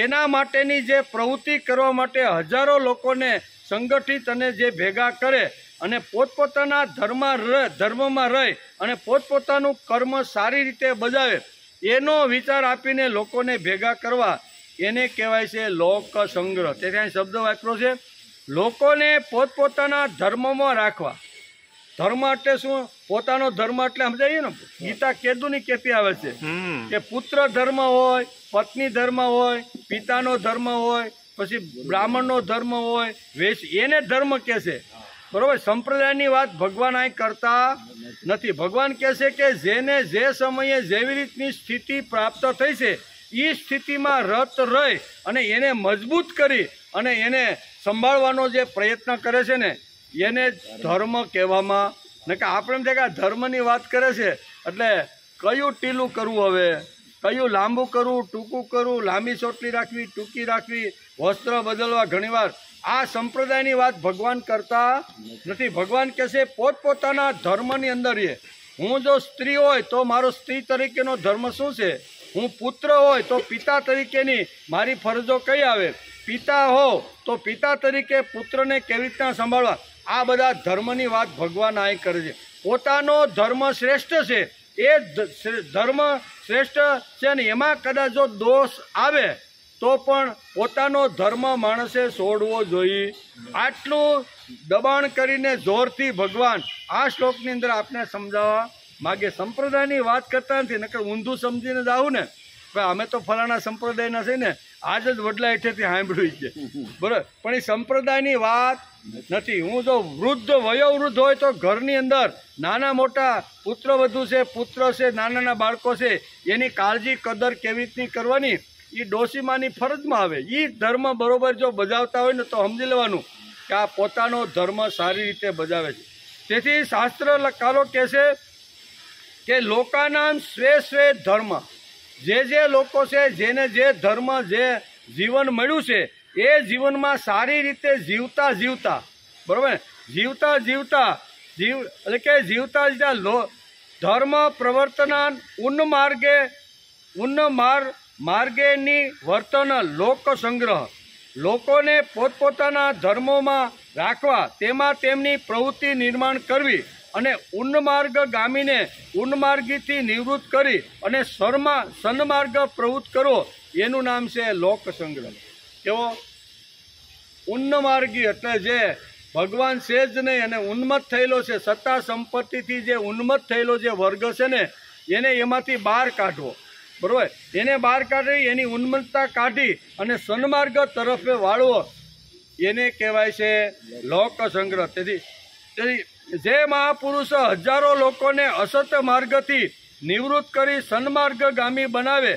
એના માટેની જે પ્રવૃત્તિ કરવા માટે હજારો લોકોને સંગઠિત અને જે ભેગા કરે અને પોતપોતાના ધર્મમાં રહી અને પોતપોતાનું કર્મ સારી રીતે બજાવે એનો વિચાર આપીને લોકોને ભેગા કરવા એને કહેવાય છે લોક સંગ્રહ. તેથી અહીં શબ્દ વાપર્યો છે લોકોને પોતપોતાના ધર્મમાં રાખવા. ધર્મ એટલે શું? પોતાનો ધર્મ એટલે સમજાવીએ ને, ગીતા કેદુની કહેતી આવે છે કે પુત્ર ધર્મ હોય, પત્ની ધર્મ હોય, પિતાનો ધર્મ હોય, પછી બ્રાહ્મણનો ધર્મ હોય, વેશ, એને ધર્મ કહે છે. બરોબર. સંપ્રદાયની વાત ભગવાન અહીં કરતા નથી. ભગવાન કહે છે કે જેને જે સમયે જેવી રીતની સ્થિતિ પ્રાપ્ત થઈ છે એ સ્થિતિમાં રત રહી અને એને મજબૂત કરી અને એને સંભાળવાનો જે પ્રયત્ન કરે છે ને એને ધર્મ કહેવામાં. ને કે આપણે એમ થાય કે ધર્મની વાત કરે છે એટલે કયું ટીલું કરવું, હવે કયું લાંબુ કરવું, ટૂંકું કરવું, લાંબી ચોટલી રાખવી, ટૂંકી રાખવી, વસ્ત્ર બદલવા. ઘણીવાર આ સંપ્રદાયની વાત ભગવાન કરતા નથી. ભગવાન કહે છે પોતપોતાના ધર્મની અંદર એ. હું જો સ્ત્રી હોય તો મારો સ્ત્રી તરીકેનો ધર્મ શું છે, હું પુત્ર હોય તો પિતા તરીકેની મારી ફરજો કઈ આવે, પિતા હો તો પિતા તરીકે પુત્રને કેવી રીતના સંભાળવા. આ બધા ધર્મની વાત ભગવાન અહીં કરે છે. પોતાનો ધર્મ શ્રેષ્ઠ છે, એ ધર્મ શ્રેષ્ઠ છે ને એમાં કદાચ જો દોષ આવે તો પણ પોતાનો ધર્મ માણસે છોડવો જોઈએ. આટલું દબાણ કરીને જોરથી ભગવાન આ શ્લોકની અંદર આપણે સમજાવવા માગે. સંપ્રદાયની વાત કરતા નથી, નકર ઊંધું સમજીને જ આવું ને ભાઈ અમે તો ફલાણા સંપ્રદાયના છે ને આજ જ વડલા હેઠેથી સાંભળ્યું છે, બરાબર. પણ એ સંપ્રદાયની વાત નથી. હું જો વૃદ્ધ વયોવૃદ્ધ હોય તો ઘરની અંદર નાના મોટા પુત્ર વધુ છે, પુત્ર છે, નાના બાળકો છે, એની કાળજી કદર કેવી રીતની કરવાની એ ડોશીમાની ફરજમાં આવે. એ ધર્મ બરોબર જો બજાવતા હોય ને તો સમજી લેવાનું કે આ પોતાનો ધર્મ સારી રીતે બજાવે છે. તેથી શાસ્ત્રકારો કહે છે કે લોકાનામ સ્વે સ્વે ધર્મ. જે લોકો છે જેને જે ધર્મ જે જીવન મળ્યું છે એ જીવનમાં સારી રીતે જીવતા બરાબર જીવતા એટલે કે જીવતા ધર્મ પ્રવર્તના માર્ગેની વર્તન લોક સંગ્રહ. લોકોને પોતપોતાના ધર્મોમાં રાખવા, તેમાં તેમની પ્રવૃત્તિ નિર્માણ કરવી અને ઉન્માર્ગગામીને ઉન્માર્ગીથી નિવૃત્ત કરી અને સન્માર્ગ પ્રવૃત્ત કરો એનું નામ છે લોક સંગ્રહ. કેવો? ઉન્માર્ગી એટલે જે ભગવાન છે જ નહીં અને ઉન્મત્ત થયેલો છે, સત્તા સંપત્તિથી જે ઉન્મત્ત થયેલો જે વર્ગ છે ને એને એમાંથી બહાર કાઢવો, બરાબર. એને બહાર કાઢી એની ઉન્મત્તતા કાઢી અને સન્માર્ગ તરફે વાળવો એને કહેવાય છે લોક સંગ્રહ. તેથી જે મહાપુરુષ હજારો લોકોને અસત માર્ગથી નિવૃત્ત કરી સન્માર્ગગામી બનાવે,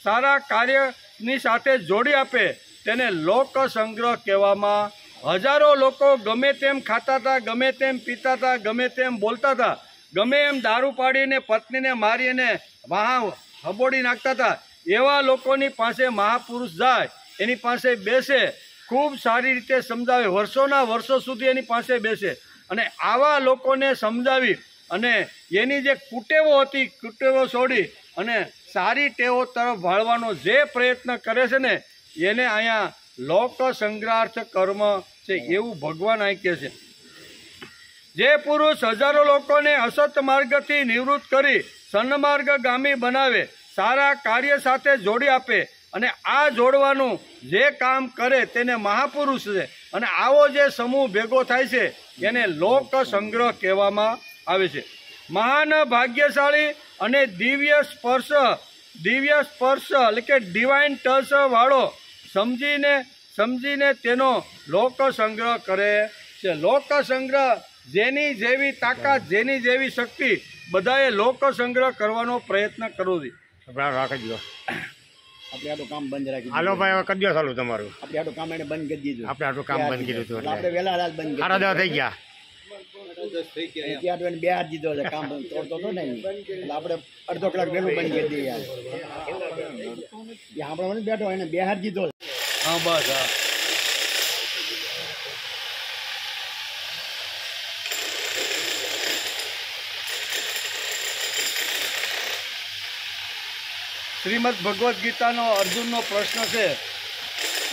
સારા કાર્યની સાથે જોડી આપે તેને લોક સંગ્રહ કહેવામાં. હજારો લોકો ગમે તેમ ખાતા હતા, ગમે તેમ પીતા હતા, ગમે તેમ બોલતા હતા, ગમે એમ દારૂ પાડીને પત્નીને મારીને વાહ હબોડી નાખતા હતા. એવા લોકોની પાસે મહાપુરુષ જાય, એની પાસે બેસે, ખૂબ સારી રીતે સમજાવે, વર્ષોના વર્ષો સુધી એની પાસે બેસે અને આવા લોકોને સમજાવી અને એની જે કુટેવો હતી કુટેવો છોડી અને સારી ટેવો તરફ વાળવાનો જે પ્રયત્ન કરે છે ને એને અહીંયા લોક સંગ્રહાર્થ કર્મ છે એવું ભગવાન અહીં કહે છે. જે પુરુષ હજારો લોકોને અસત માર્ગથી નિવૃત્ત કરી સન્માર્ગગામી બનાવે, સારા કાર્ય સાથે જોડી આપે અને આ જોડવાનું જે કામ કરે તેને મહાપુરુષ છે અને આવો જે સમૂહ ભેગો થાય છે એને લોક સંગ્રહ કહેવામાં આવે છે. મહાન ભાગ્યશાળી અને દિવ્ય સ્પર્શ એટલે કે ડિવાઇન ટચ વાળો સમજીને તેનો લોક સંગ્રહ કરે છે. લોક સંગ્રહ જેની જેવી તાકાત, જેની જેવી શક્તિ, બધાએ લોક સંગ્રહ કરવાનો પ્રયત્ન કરવો જોઈએ. આપણે આટલું કામ બંધ રાખી હાલો ભાઈ, હવે કરી દો ચાલુ તમારું. આપણે આટલું કામ એને બંધ કરી દીધું. આપણે આટલું કામ બંધ કર્યું હતું. આપણે વહેલા રાત બંધ કરી 8:30 થઈ ગયા. બે હાથ દીધો છે કામ તોડતો હતો ને એટલે આપણે અડધો કલાક વહેલું બંધ કરી દઈએ. આપણે બેઠો એને બે હાથ દીધો. હા બસ. હા શ્રીમદ ભગવદ્ ગીતાનો અર્જુનનો પ્રશ્ન છે,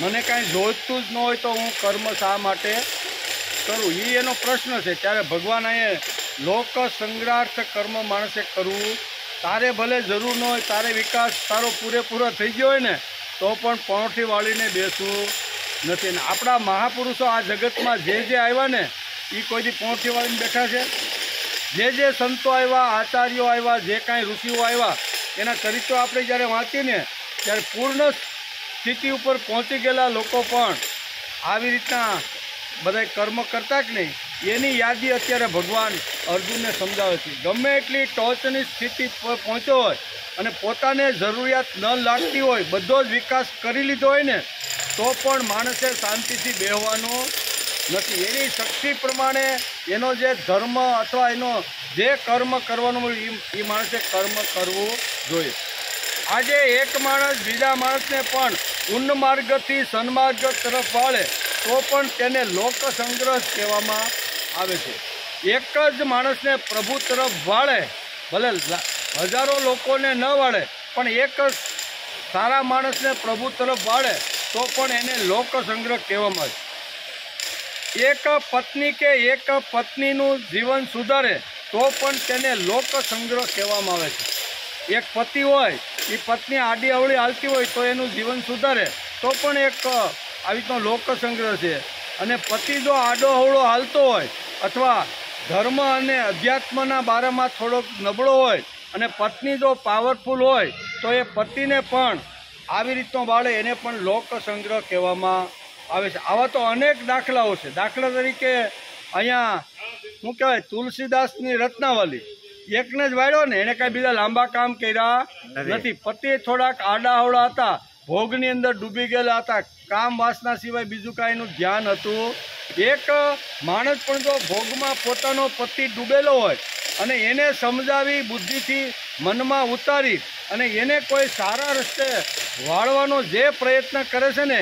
મને કાંઈ જોઈતું જ ન હોય તો હું કર્મ શા માટે કરવું એ એનો પ્રશ્ન છે. ત્યારે ભગવાન અહીંયા લોક સંગ્રહાર્થ કર્મ માણસે કરવું. તારે ભલે જરૂર ન હોય, તારે વિકાસ તારો પૂરેપૂરો થઈ ગયો હોય ને તો પણ પણોઠી વાળીને બેસવું નથી. ને આપણા મહાપુરુષો આ જગતમાં જે આવ્યા ને એ કોઈથી પણોઠી વાળીને બેઠા છે? જે સંતો આવ્યા, આચાર્યો આવ્યા, જે કાંઈ ઋષિઓ આવ્યા, એના ચરિત્રો આપણે જ્યારે વાંચીને ત્યારે પૂર્ણ સ્થિતિ ઉપર પહોંચી ગયેલા લોકો પણ આવી રીતના બધા કર્મ કરતા કે નહીં એની યાદી અત્યારે ભગવાન અર્જુનને સમજાવે છે. ગમે એટલી ટોચની સ્થિતિ પર પહોંચ્યો હોય અને પોતાને જરૂરિયાત ન લાગતી હોય, બધો જ વિકાસ કરી લીધો હોય ને તો પણ માણસે શાંતિથી બેહવાનો નથી. એની શક્તિ પ્રમાણે એનો જે ધર્મ અથવા એનો જે કર્મ કરવાનું એ માણસે કર્મ કરવું જોઈએ. આજે એક માણસ બીજા માણસને પણ પુણ્ય માર્ગથી સન્માર્ગ તરફ વાળે તો પણ તેને લોક સંગ્રહ કહેવામાં આવે છે. એક જ માણસને પ્રભુ તરફ વાળે, ભલે હજારો લોકોને ન વાળે પણ એક જ સારા માણસને પ્રભુ તરફ વાળે તો પણ એને લોક સંગ્રહ કહેવામાં આવે છે. એક પત્ની કે એક પત્નીનું જીવન સુધારે તો પણ તેને લોક સંગ્રહ કહેવામાં આવે છે. એક પતિ હોય એ પત્ની આડી અવળી હાલતી હોય તો એનું જીવન સુધારે તો પણ એક આવી રીતનો લોક સંગ્રહ છે. અને પતિ જો આડો અવળો હાલતો હોય અથવા ધર્મ અને અધ્યાત્મના બારામાં થોડોક નબળો હોય અને પત્ની જો પાવરફુલ હોય તો એ પતિને પણ આવી રીતનો બાળે એને પણ લોક સંગ્રહ કહેવામાં આવે છે. આવા તો અનેક દાખલાઓ છે. દાખલા તરીકે અહીંયા શું કહેવાય, તુલસીદાસની રત્નાવલી એકને જ વાળ્યો ને, એને કાંઈ બીજા લાંબા કામ કર્યા નથી. પતિ થોડાક આડા અવળા હતા, ભોગની અંદર ડૂબી ગયેલા હતા, કામ વાસના સિવાય બીજું કાંઈ એનું ધ્યાન હતું. એક માણસ પણ જો ભોગમાં પોતાનો પતિ ડૂબેલો હોય અને એને સમજાવી બુદ્ધિથી મનમાં ઉતારી અને એને કોઈ સારા રસ્તે વાળવાનો જે પ્રયત્ન કરે છે ને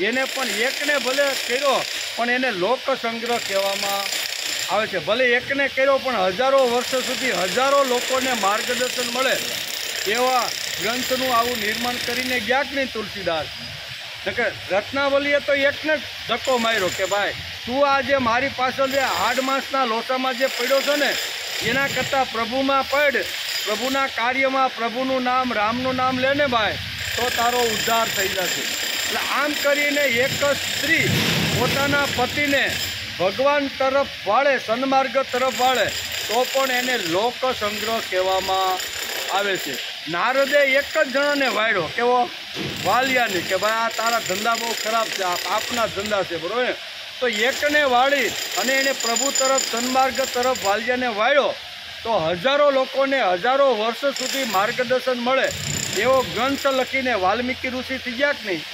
એને પણ એકને ભલે કર્યો પણ એને લોક સંગ્રહ કહેવામાં આવે છે. ભલે એકને કર્યો પણ હજારો વર્ષ સુધી હજારો લોકોને માર્ગદર્શન મળે એવા ગ્રંથનું આવું નિર્માણ કરીને ગયા કે નહીં તુલસીદાસ. રત્નાવલીએ તો એકને જ ધક્કો માર્યો કે ભાઈ તું આ જે મારી પાછળ જે હાડ માંસના લોસામાં જે પડ્યો છો ને એના કરતાં પ્રભુમાં પડ, પ્રભુના કાર્યમાં પ્રભુનું નામ, રામનું નામ લે ને ભાઈ તો તારો ઉદ્ધાર થઈ જશે. એટલે આમ કરીને એક જ સ્ત્રી પોતાના પતિને ભગવાન તરફ વાળે, સન્માર્ગ તરફ વાળે તો પણ એને લોક સંગ્રહ કહેવામાં આવે છે. નારદે એક જ જણાને વાળ્યો, કેવો? વાલિયાની, કે ભાઈ આ તારા ધંધા બહુ ખરાબ છે, આ પાપના ધંધા છે, બરોબર. તો એકને વાળી અને એને પ્રભુ તરફ, સન્માર્ગ તરફ વાલિયાને વાળ્યો તો હજારો લોકોને હજારો વર્ષ સુધી માર્ગદર્શન મળે એવો ગ્રંથ લખીને વાલ્મીકી ઋષિ થઈ ગયા કે નહીં.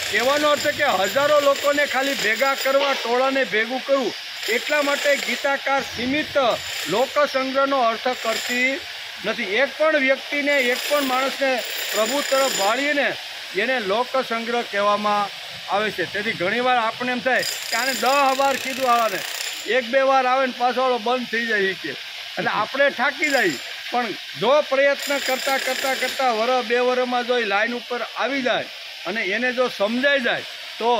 કહેવાનો અર્થ કે હજારો લોકોને ખાલી ભેગા કરવા, ટોળાને ભેગું કરવું એટલા માટે ગીતાકાર સીમિત લોક સંગ્રહનો અર્થ કરતી નથી. એક પણ વ્યક્તિને, એક પણ માણસને પ્રભુ તરફ વાળીને એને લોક સંગ્રહ કહેવામાં આવે છે. તેથી ઘણીવાર આપણે એમ થાય કે આને 10 વાર કીધું આવવાને, 1-2 વાર આવે ને પાછો બંધ થઈ જાય કે એટલે આપણે થાકી જાય. પણ જો પ્રયત્ન કરતાં કરતાં કરતાં વર્ષ 2 વર્ષમાં જો એ લાઈન ઉપર આવી જાય અને એને જો સમજાઈ જાય તો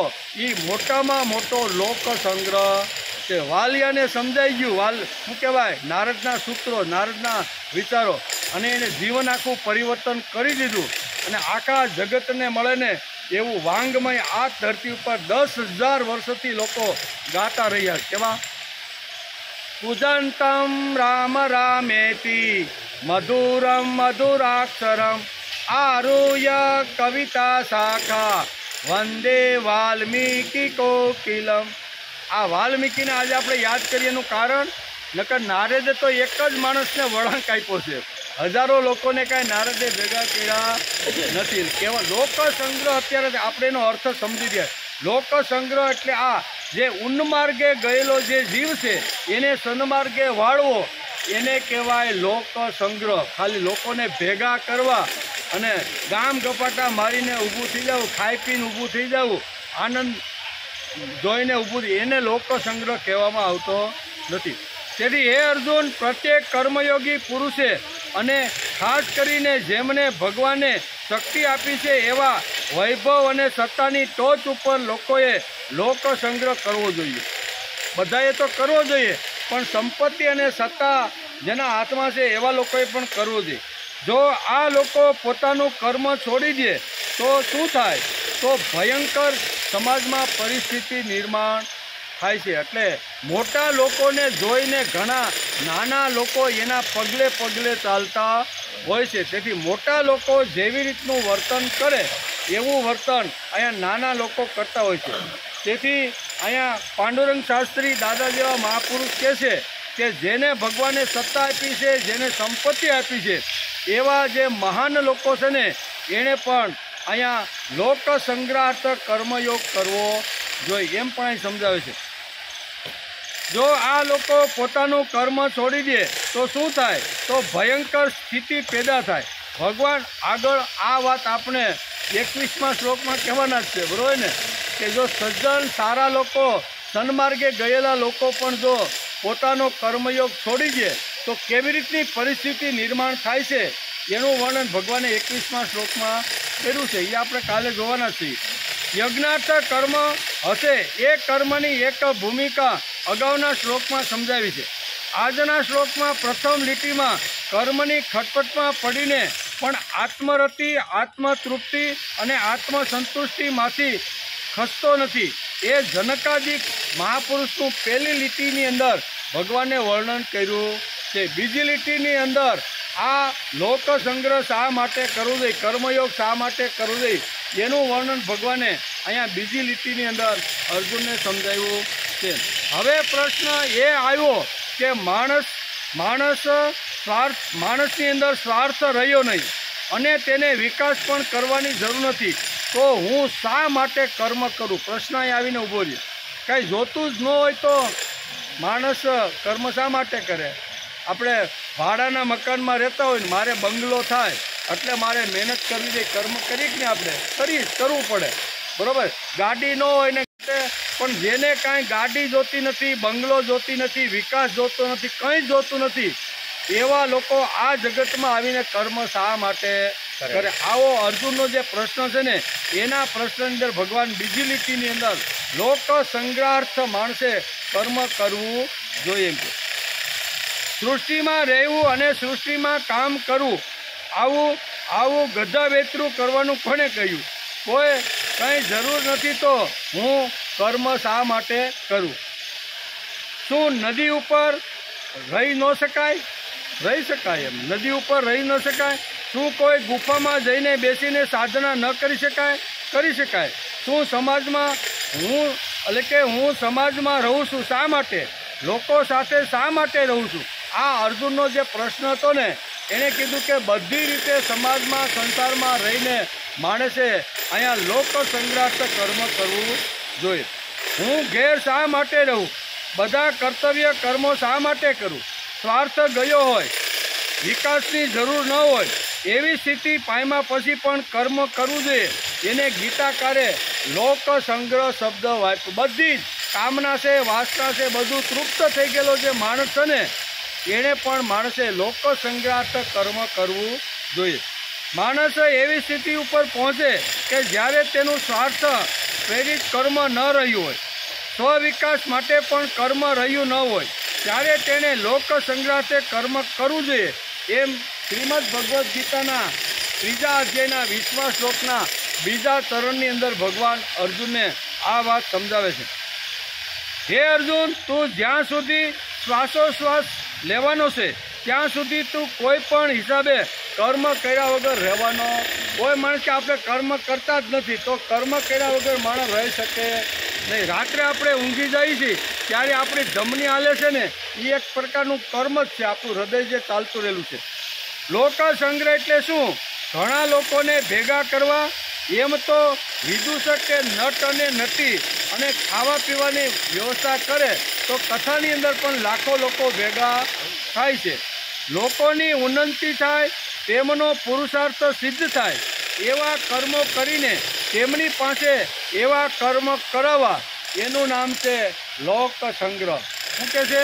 એ મોટામાં મોટો લોક સંગ્રહ છે. વાલિયાને સમજાઈ ગયું, શું કહેવાય, નારદના સૂત્રો, નારદના વિચારો, અને એને જીવન આખું પરિવર્તન કરી દીધું અને આખા જગતને મળે ને એવું વાંગમય આ ધરતી ઉપર 10,000 વર્ષથી લોકો ગાતા રહ્યા. કેવા? પૂજંતમ રામ રામેતિ મધુરમ મધુરાક્ષરમ આરુહ્ય કવિતા શાખા વંદે વાલ્મીકી કોકિલમ. આ વાલ્મીકીને આજે આપણે યાદ કરીએ એનું કારણ, નકર નારદે તો એક જ માણસને વળાંક આપ્યો છે, હજારો લોકોને કાંઈ નારદે ભેગા કર્યા નથી. કેવા લોક સંગ્રહ અત્યારે આપણે એનો અર્થ સમજી ગયા. લોક સંગ્રહ એટલે આ જે ઉન્માર્ગે ગયેલો જે જીવ છે એને સન્માર્ગે વાળવો એને કહેવાય લોક સંગ્રહ. ખાલી લોકોને ભેગા કરવા અને ગામ ગપાટા મારીને ઊભું થઈ જવું, ખાઈ પીને ઊભું થઈ જવું, આનંદ જોઈને ઊભું થઈ, એને લોક સંગ્રહ કહેવામાં આવતો નથી. તેથી હે અર્જુન, પ્રત્યેક કર્મયોગી પુરુષે અને ખાસ કરીને જેમને ભગવાને શક્તિ આપી છે એવા વૈભવ અને સત્તાની ટોચ ઉપર લોકોએ લોક સંગ્રહ કરવો જોઈએ. બધાએ તો કરવો જોઈએ, પણ સંપત્તિ અને સત્તા જેના હાથમાં છે એવા લોકોએ પણ કરવું જોઈએ. જો આ લોકો પોતાનું કર્મ છોડી દે તો શું થાય? તો ભયંકર સમાજમાં પરિસ્થિતિ નિર્માણ થાય છે. એટલે મોટા લોકોને જોઈને ઘણા નાના લોકો એના પગલે પગલે ચાલતા હોય છે. તેથી મોટા લોકો જેવી રીતનું વર્તન કરે એવું વર્તન અહીંયા નાના લોકો કરતા હોય છે. તેથી અહીંયા પાંડુરંગ શાસ્ત્રી દાદા જેવા મહાપુરુષ કહે છે કે જેને ભગવાને સત્તા આપી છે, જેને સંપત્તિ આપી છે, એવા જે મહાન લોકો છે ને એણે પણ અહીંયા લોક સંગ્રહાર્થ કર્મયોગ કરવો જોઈએ એમ પણ અહીં સમજાવે છે. જો આ લોકો પોતાનું કર્મ છોડી દે તો શું થાય? તો ભયંકર સ્થિતિ પેદા થાય. ભગવાન આગળ આ વાત આપણે 21મા શ્લોકમાં કહેવાના જ છે, બરોબર ને? કે જો સજ્જન સારા લોકો, સન્માર્ગે ગયેલા લોકો પણ જો પોતાનો કર્મયોગ છોડી દે તો કેવી રીતની પરિસ્થિતિ નિર્માણ થાય છે એનું વર્ણન ભગવાને 21મા શ્લોકમાં કર્યું છે. એ આપણે કાલે જોવાના છીએ. યજ્ઞાર્થ કર્મ હશે એ કર્મની એક ભૂમિકા અગાઉના શ્લોકમાં સમજાવી છે. આજના શ્લોકમાં પ્રથમ લીટીમાં કર્મની ખટપટમાં પડીને પણ આત્મરતિ, આત્મતૃપ્તિ અને આત્મસંતુષ્ટિમાંથી ખસતો નથી એ જનકાદિક મહાપુરુષનું પહેલી લીટીની અંદર ભગવાને વર્ણન કર્યું છે. બીજી લીટીની અંદર આ લોક સંગ્રહ શા માટે કરવું જોઈએ, કર્મયોગ શા માટે કરવું જોઈએ એનું વર્ણન ભગવાને અહીંયા બીજી લીટીની અંદર અર્જુનને સમજાવ્યું છે. હવે પ્રશ્ન એ આવ્યો કે માણસની અંદર સ્વાર્થ રહ્યો નહીં અને તેને વિકાસ પણ કરવાની જરૂર નથી, તો હું શા માટે કર્મ કરું? પ્રશ્ન અહીં આવીને ઊભો છે. કાંઈ જોતું જ ન હોય તો માણસ કર્મ શા માટે કરે? આપણે ભાડાના મકાનમાં રહેતા હોય ને મારે બંગલો થાય એટલે મારે મહેનત કરવી જોઈએ, કર્મ કરીએ કે ને આપણે કરવું પડે, બરાબર? ગાડી ન હોય ને પણ જેને કાંઈ ગાડી જોતી નથી, બંગલો જોતી નથી, વિકાસ જોતો નથી, કંઈ જોતું નથી, એવા લોકો આ જગતમાં આવીને કર્મ શા માટે કરે? આવો અર્જુનનો જે પ્રશ્ન છે ને એના પ્રશ્નની અંદર ભગવાન બીજી લીટીની અંદર લોક સંગ્રહાર્થ માણસે કર્મ કરવું જોઈએ એમ કે સૃષ્ટિમાં રહેવું અને સૃષ્ટિમાં કામ કરવું, આવું ગધા વેતરું કરવાનું કોણે કહ્યું? કોઈ કંઈ જરૂર નથી તો હું કર્મ શા માટે કરું? શું નદી ઉપર રહી ન શકાય? રહી શકાય. એમ નદી ઉપર રહી ન શકાય? શું કોઈ ગુફામાં જઈને બેસીને સાધના ન કરી શકાય? કરી શકાય. શું સમાજમાં હું સમાજમાં રહું છું શા માટે? લોકો સાથે શા માટે રહું છું? આ અર્જુનનો જે પ્રશ્ન હતો ને એણે કીધું કે બધી રીતે સમાજમાં, સંસારમાં રહીને માણસે અહીંયા લોક સંગ્રહાર્થ કર્મ કરવું જોઈએ. હું ઘેર શા માટે રહું? બધા કર્તવ્ય કર્મો શા માટે કરું? સ્વાર્થ ગયો હોય, વિકાસની જરૂર ન હોય એવી સ્થિતિ પામ્યા પછી પણ કર્મ કરવું જોઈએ. એને ગીતાકારે લોક સંગ્રહ શબ્દ વાપર્યો. બધી જ કામના છે, વાસના છે, બધું તૃપ્ત થઈ ગયેલો જે માણસ છે ને એણે પણ માણસે લોક સંગ્રહાર્થ કર્મ કરવું જોઈએ. માણસ એવી સ્થિતિ ઉપર પહોંચે કે જ્યારે તેનું સ્વાર્થ પ્રેરિત કર્મ ન રહ્યું હોય, સ્વવિકાસ માટે પણ કર્મ રહ્યું ન હોય, ત્યારે તેણે લોક સંગ્રહાર્થે કર્મ કરવું જોઈએ. એમ શ્રીમદ ભગવદ્ ગીતાના 3જા અધ્યાયના 20મા શ્લોકના 2જા ચરણની અંદર ભગવાન અર્જુનને આ વાત સમજાવે છે. હે અર્જુન, તું જ્યાં સુધી શ્વાસોશ્વાસ લેવાનો છે ત્યાં સુધી તું કોઈ પણ હિસાબે કર્મ કર્યા વગર રહેવાનો. કોઈ માણસ કે આપણે કર્મ કરતા જ નથી તો કર્મ કર્યા વગર માણસ રહી શકે નહીં. રાત્રે આપણે ઊંઘી જઈએ છીએ ત્યારે આપણી ધમની હાલે છે ને એ એક પ્રકારનું કર્મ જ છે, આપણું હૃદય જે ચાલતું રહેલું છે. લોક સંગ્રહ એટલે શું? ઘણા લોકોને ભેગા કરવા. એમ તો વિદૂષક કે નટ અને નટી અને ખાવા પીવાની વ્યવસ્થા કરે તો કથાની અંદર પણ લાખો લોકો ભેગા થાય છે. લોકોની ઉન્નતિ થાય, તેમનો પુરુષાર્થ સિદ્ધ થાય એવા કર્મો કરીને તેમની પાસે એવા કર્મ કરાવવા, એનું નામ છે લોક સંગ્રહ. શું કહે છે?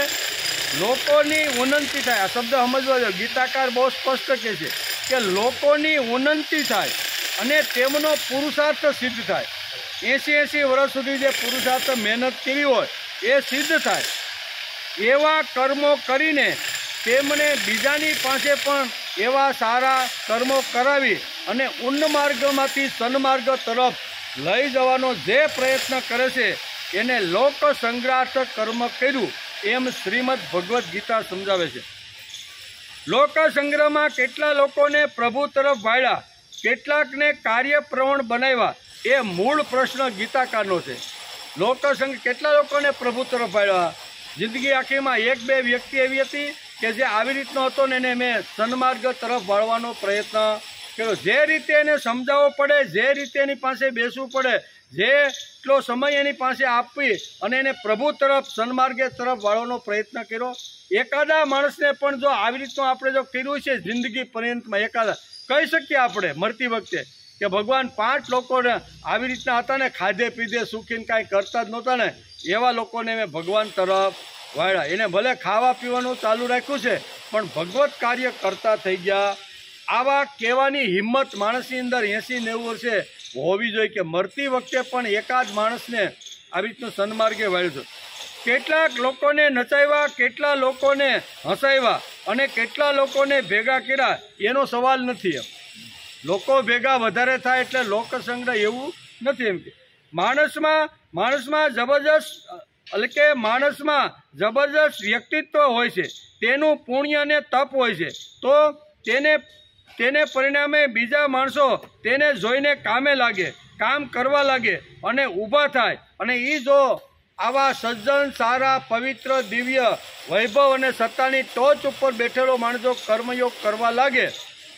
લોકોની ઉન્નતિ થાય. આ શબ્દ સમજવા દો. ગીતાકાર બહુ સ્પષ્ટ કહે છે કે લોકોની ઉન્નતિ થાય અને તેમનો પુરુષાર્થ સિદ્ધ થાય. 80 વર્ષ સુધી જે પુરુષાર્થ મહેનત કરી હોય એ સિદ્ધ થાય એવા કર્મો કરીને તેમણે બીજાની પાસે પણ એવા સારા કર્મો કરાવી અને ઉન્નમાર્ગમાંથી સન્માર્ગ તરફ લઈ જવાનો જે પ્રયત્ન કરે છે એને લોક સંગ્રાહક કર્મ કર્યું એમ શ્રીમદ ભગવદ્ ગીતા સમજાવે છે. લોક સંગ્રહમાં કેટલા લોકોને પ્રભુ તરફ વાળ્યા, કેટલાકને કાર્યપ્રવણ બનાવ્યા, એ મૂળ પ્રશ્ન ગીતાકારનો છે. લોકસંગ કેટલા લોકોને પ્રભુ તરફ વાળ્યા? જિંદગી આખીમાં એક બે વ્યક્તિ એવી હતી કે જે આવી રીતનો હતો ને એને મેં સન્માર્ગ તરફ વાળવાનો પ્રયત્ન કર્યો. જે રીતે એને સમજાવવો પડે, જે રીતે એની પાસે બેસવું પડે, જેટલો સમય એની પાસે આપવી અને એને પ્રભુ તરફ સન્માર્ગે તરફ વાળવાનો પ્રયત્ન કર્યો. એકાદા માણસને પણ જો આવી રીતનું આપણે જો કર્યું છે જિંદગી પર્યંતમાં, એકાદા કહી શકીએ આપણે મરતી વખતે કે ભગવાન 5 લોકોને આવી રીતના હતા ને, ખાધે પીધે સુખીને કાંઈ કરતા જ નહોતા ને, એવા લોકોને મેં ભગવાન તરફ વાળ્યા. એને ભલે ખાવા પીવાનું ચાલુ રાખ્યું છે પણ ભગવત કાર્ય કરતા થઈ ગયા. આવા કહેવાની હિંમત માણસની અંદર 80-90 વર્ષે હોવી જોઈએ કે મરતી વખતે પણ એકાદ માણસને આવી રીતનું સન્માર્ગે વાળ્યું છે. કેટલાક લોકોને નચાવ્યા, કેટલા લોકોને હસાવ્યા અને કેટલા લોકોને ભેગા કર્યા, એનો સવાલ નથી. એમ લોકો ભેગા વધારે થાય એટલે લોકસંગ્રહ એવું નથી. એમ કે માણસમાં જબરજસ્ત વ્યક્તિત્વ હોય છે, તેનું પુણ્ય અને તપ હોય છે, તો તેને પરિણામે બીજા માણસો તેને જોઈને કામે લાગે, કામ કરવા લાગે અને ઊભા થાય. અને એ જો આવા સજ્જન, સારા, પવિત્ર, દિવ્ય, વૈભવ અને સત્તાની ટોચ ઉપર બેઠેલો માણસ જો કર્મયોગ કરવા લાગે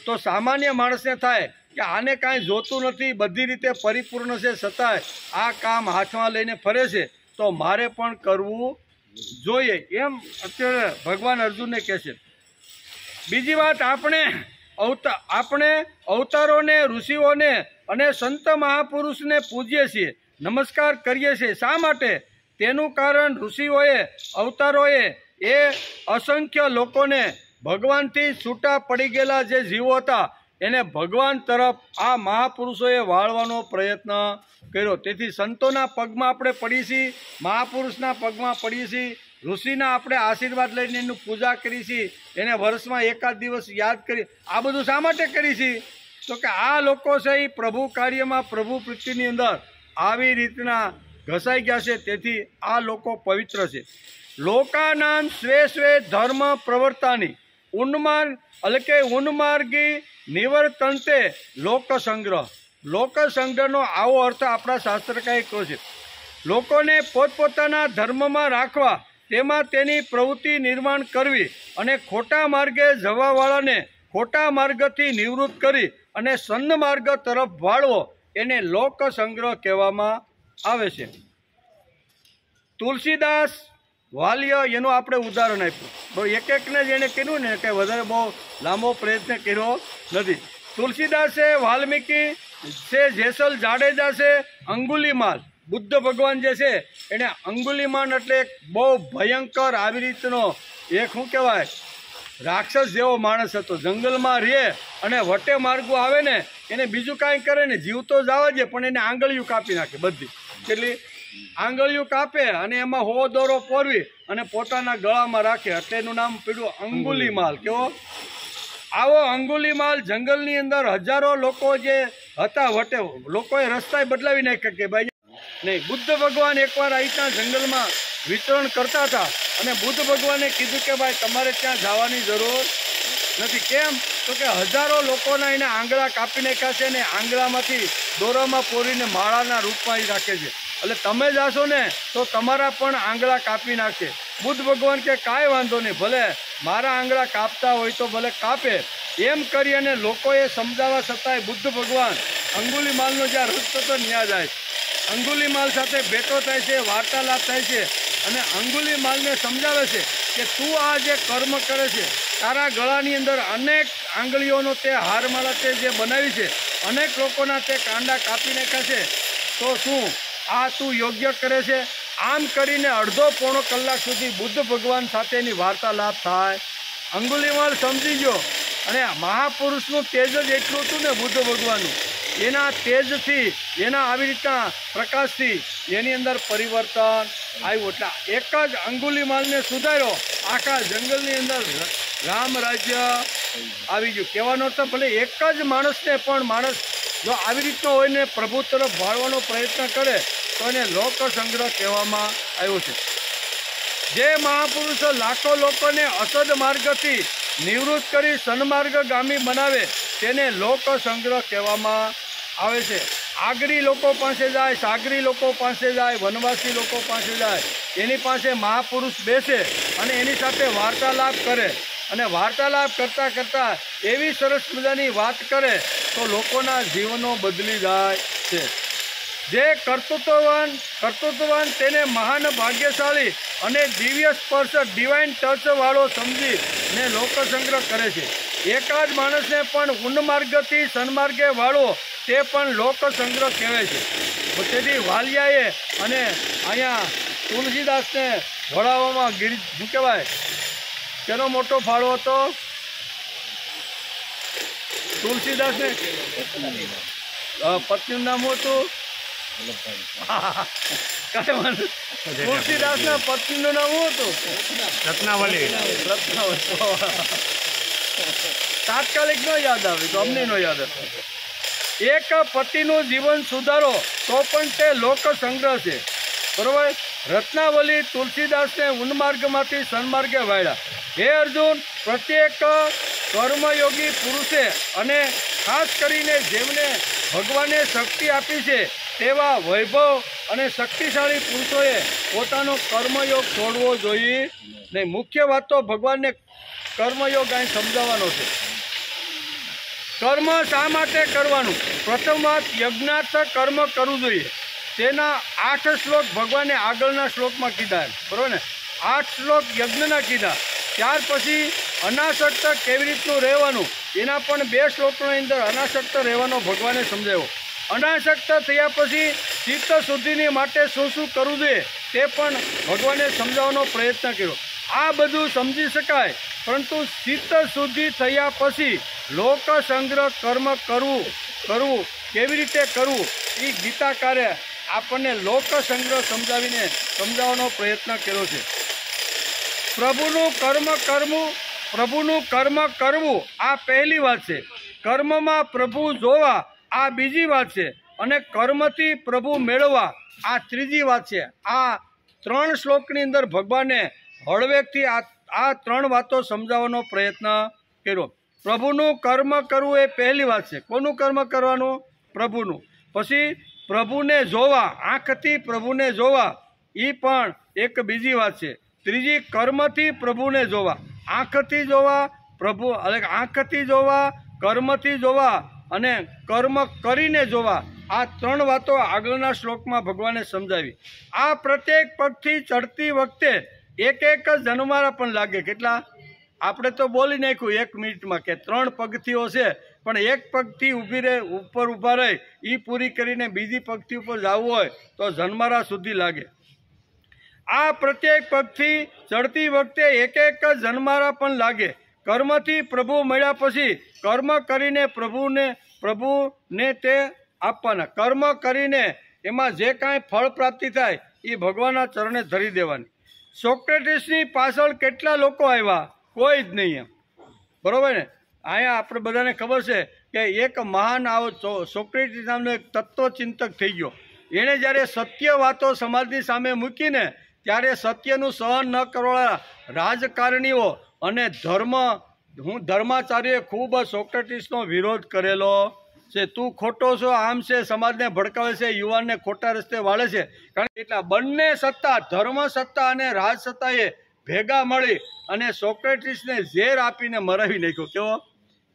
તો સામાન્ય માણસને થાય કે આને કાંઈ જોતું નથી, બધી રીતે પરિપૂર્ણ છે, છતાંય આ કામ હાથમાં લઈને ફરે છે, તો મારે પણ કરવું જોઈએ. એમ અત્યારે ભગવાન અર્જુનને કહે છે. બીજી વાત, આપણે અવતારોને, ઋષિઓને અને સંત મહાપુરુષને પૂજીએ છીએ, નમસ્કાર કરીએ છીએ. શા માટે? તેનું કારણ ઋષિઓએ, અવતારોએ એ અસંખ્ય લોકોને ભગવાનથી છૂટા પડી ગયેલા જે જીવો હતા એને ભગવાન તરફ આ મહાપુરુષોએ વાળવાનો પ્રયત્ન કર્યો. તેથી સંતોના પગમાં આપણે પડીએ છીએ, મહાપુરુષના પગમાં પડીએ છીએ, ઋષિના આપણે આશીર્વાદ લઈને એનું પૂજા કરી છીએ, એને વર્ષમાં એકાદ દિવસ યાદ કરી. આ બધું શા માટે કરી છીએ? તો કે આ લોકો છે એ પ્રભુ કાર્યમાં, પ્રભુ પ્રીતિની અંદર આવી રીતના ઘસાઈ ગયા છે, તેથી આ લોકો પવિત્ર છે. લોકાનામ સ્વે સ્વે ધર્મ પ્રવર્તાની ઉન્માર્ગી નિવર્તન્તે લોકસંગ્રહ. લોકસંગ્રહનો આવો અર્થ આપણા શાસ્ત્રકારે કર્યો છે. લોકોને પોતપોતાના ધર્મમાં રાખવા, તેમાં તેની પ્રવૃત્તિ નિર્માણ કરવી અને ખોટા માર્ગે જવાવાળાને ખોટા માર્ગથી નિવૃત્ત કરી અને સન્માર્ગ તરફ વાળવો, એને લોકસંગ્રહ કહેવામાં આવે છે. તુલસીદાસ વાલ્ય એનું આપણે ઉદાહરણ આપ્યું. એકને જેણે કર્યું ને કે વધારે બહુ લાંબો પ્રયત્ન કર્યો નથી. તુલસીદાસ છે, વાલ્મીકી છે, જેસલ જાડેજા છે, અંગુલીમાલ, બુદ્ધ ભગવાન જે છે એને અંગુલીમાલ એટલે એક બહુ ભયંકર આવી રીતનો એક શું કહેવાય રાક્ષસ જેવો માણસ હતો. જંગલમાં રહે અને વટે માર્ગો આવે ને એને બીજું કાંઈ કરે ને, જીવ તો જવા દે પણ એને આંગળીઓ કાપી નાખે, બધી કેટલી આંગળીઓ કાપે અને એમાં હો દોરો પોરવી અને પોતાના ગળામાં રાખે, એટલે એનું નામ પીડ્યું અંગુલીમાલ. કેવો આવો અંગુલીમાલ જંગલની અંદર હજારો લોકો જે હતા વટે, લોકોએ રસ્તા બદલાવી નાખ્યા કે ભાઈ નહીં. બુદ્ધ ભગવાન એકવાર અહીંના જંગલમાં વિચરણ કરતા હતા અને બુદ્ધ ભગવાને કીધું કે ભાઈ તમારે ત્યાં જવાની જરૂર નથી. કેમ? તો કે હજારો લોકોના એને આંગળા કાપી નાખ્યા છે ને આંગળામાંથી દોરામાં પોરીને માળાના રૂપમાં રાખે છે, એટલે તમે જાશો ને તો તમારા પણ આંગળા કાપી નાખે. બુદ્ધ ભગવાન કે કાંઈ વાંધો નહીં, ભલે મારા આંગળા કાપતા હોય તો ભલે કાપે. એમ કરી અને લોકોએ સમજાવવા છતાંય બુદ્ધ ભગવાન અંગુલીમાલનો જ્યાં રસ્તો તો ન્યા જાય, અંગુલીમાલ સાથે ભેટો થાય છે, વાર્તાલાપ થાય છે અને અંગુલીમાલને સમજાવે છે કે તું આ જે કર્મ કરે છે, તારા ગળાની અંદર અનેક આંગળીઓનો તે હારમાળા તે જે બનાવી છે, અનેક લોકોના તે કાંડા કાપી નાખ્યા છે, તો શું આ તું યોગ્ય કરે છે? આમ કરીને અડધો પોણો કલાક સુધી બુદ્ધ ભગવાન સાથેની વાર્તાલાપ થાય. અંગુલીમાલ સમજી ગયો અને મહાપુરુષનું તેજ જ એટલું હતું ને બુદ્ધ ભગવાનનું, એના તેજથી, એના આવી રીતના પ્રકાશથી એની અંદર પરિવર્તન આવ્યું. એટલે એક જ અંગુલીમાલને સુધાર્યો, આખા જંગલની અંદર રામ રાજ્ય આવી ગયું. કહેવાનો તો ભલે એક જ માણસને પણ માણસ જો આવી રીતનો હોય ને પ્રભુ તરફ વાળવાનો પ્રયત્ન કરે તો એને લોક સંગ્રહ કહેવામાં આવ્યો છે. જે મહાપુરુષો લાખો લોકોને અસદ માર્ગથી નિવૃત્ત કરી સન્માર્ગગામી બનાવે તેને લોક સંગ્રહ કહેવામાં આવે છે. આગરી લોકો પાસે જાય, સાગરી લોકો પાસે જાય, વનવાસી લોકો પાસે જાય, એની પાસે મહાપુરુષ બેસે અને એની સાથે વાર્તાલાપ કરે અને વાર્તાલાપ કરતાં કરતાં એવી સરસ મજાની વાત કરે તો લોકોના જીવનો બદલી જાય છે. જે કર્તૃત્વવાન તેને મહાન ભાગ્યશાળી અને દિવ્ય સ્પર્શ ડિવાઇન ટચવાળો સમજીને લોકસંગ્રહ કરે છે. એકાદ માણસને પણ ઉન્માર્ગથી સન્માર્ગે વાળો તે પણ લોકસંગ્રહ કહેવાય છે. તેથી વાલિયાએ અને અહીંયા તુલસીદાસને વળાવવામાં શું કહેવાય તેનો મોટો ફાળો હતો. તુલસીદાસને પત્નીનું નામ હતું તુલસીદાસના પત્નીનું નામ શું હતું? રત્નાવલી. તાત્કાલિક ન યાદ આવે તો અમને ન યાદ આવે. એક પતિનું જીવન સુધારો તો પણ તે લોક સંગ્રહ છે. બરોબર. રત્નાવલી તુલસીદાસને ઉન્માર્ગમાંથી સન્માર્ગે વાળ્યા. હે અર્જુન, પ્રત્યેક કર્મયોગી પુરુષે અને ખાસ કરીને જેમને ભગવાને શક્તિ આપી છે તેવા વૈભવ અને શક્તિશાળી પુરુષોએ પોતાનો કર્મયોગ છોડવો જોઈએ નહીં. મુખ્ય વાત તો ભગવાનને કર્મયોગ અહીં સમજાવવાનો છે. કર્મ શા માટે કરવાનું? પ્રથમ વાત, યજ્ઞાર્થ કર્મ કરવું જોઈએ. તેના 8 શ્લોક ભગવાને આગળના શ્લોકમાં કીધા, બરાબર ને? 8 શ્લોક યજ્ઞના કીધા. ત્યાર પછી અનાસક્ત કેવી રીતનું રહેવાનું એના પણ 2 શ્લોકની અંદર અનાસક્ત રહેવાનો ભગવાને સમજાવ્યો. અનાસક્ત થયા પછી ચિત્ત શુદ્ધિની માટે શું શું કરવું જોઈએ તે પણ ભગવાને સમજાવવાનો પ્રયત્ન કર્યો. આ બધું સમજી શકાય, પરંતુ ચિત્ત શુદ્ધિ થયા પછી લોક સંગ્રહ કર્મ કરવું કેવી રીતે કરવું એ ગીતાકારે આપણને લોક સંગ્રહ સમજાવવાનો પ્રયત્ન કર્યો છે. પ્રભુનું કર્મ કરવું આ પહેલી વાત છે. કર્મમાં પ્રભુ જોવા આ બીજી વાત છે. અને કર્મથી પ્રભુ મેળવવા આ ત્રીજી વાત છે. આ 3 શ્લોકની અંદર ભગવાને હળવેકથી આ 3 વાતો સમજાવવાનો પ્રયત્ન કર્યો. પ્રભુનું કર્મ કરવું એ પહેલી વાત છે. કોનું કર્મ કરવાનું? પ્રભુનું. પછી પ્રભુને જોવા, આંખથી પ્રભુને જોવા એ પણ એક બીજી વાત છે. ત્રીજી, કર્મથી પ્રભુને જોવા. આંખથી જોવા પ્રભુ, આંખથી જોવા, કર્મથી જોવા અને કર્મ કરીને જોવા. આ 3 વાતો આગળના શ્લોકમાં ભગવાને સમજાવી. આ પ્રત્યેક પગથી ચડતી વખતે એક જન્મારા પણ લાગે. કેટલા? આપણે તો બોલી નાખ્યું 1 મિનિટમાં કે 3 પગથીઓ છે, પણ 1 પગથી ઉપર ઊભા રહી એ પૂરી કરીને બીજી પગથી ઉપર જવું હોય તો જન્મારા સુધી લાગે. આ પ્રત્યેક પગથી ચડતી વખતે એક જન્મારા પણ લાગે. કર્મથી પ્રભુ મળ્યા પછી કર્મ કરીને પ્રભુને તે આપવાના. કર્મ કરીને એમાં જે કાંઈ ફળ પ્રાપ્તિ થાય એ ભગવાનના ચરણે ધરી દેવાની. સોક્રેટિસની પાછળ કેટલા લોકો આવ્યા? કોઈ જ નહીં એમ, બરોબર ને? અહીંયા આપણે બધાને ખબર છે કે એક મહાન આવો સોક્રેટિસ નામનો એક તત્વચિંતક થઈ ગયો. એણે જ્યારે સત્ય વાતો સમાજની સામે મૂકીને ત્યારે સત્યનું સહન ન કરવાવાળા રાજકારણીઓ અને ધર્માચાર્યોએ ખૂબ સોક્રેટિસનો વિરોધ કરેલો છે. તું ખોટો છો, આમ છે, સમાજને ભડકાવે છે, યુવાનને ખોટા રસ્તે વાળે છે. કારણ કે એટલા બંને સત્તા, ધર્મ સત્તા અને રાજ સત્તાએ ભેગા મળી અને સોક્રેટિસને ઝેર આપીને મરાવી નાખ્યો. કેવો?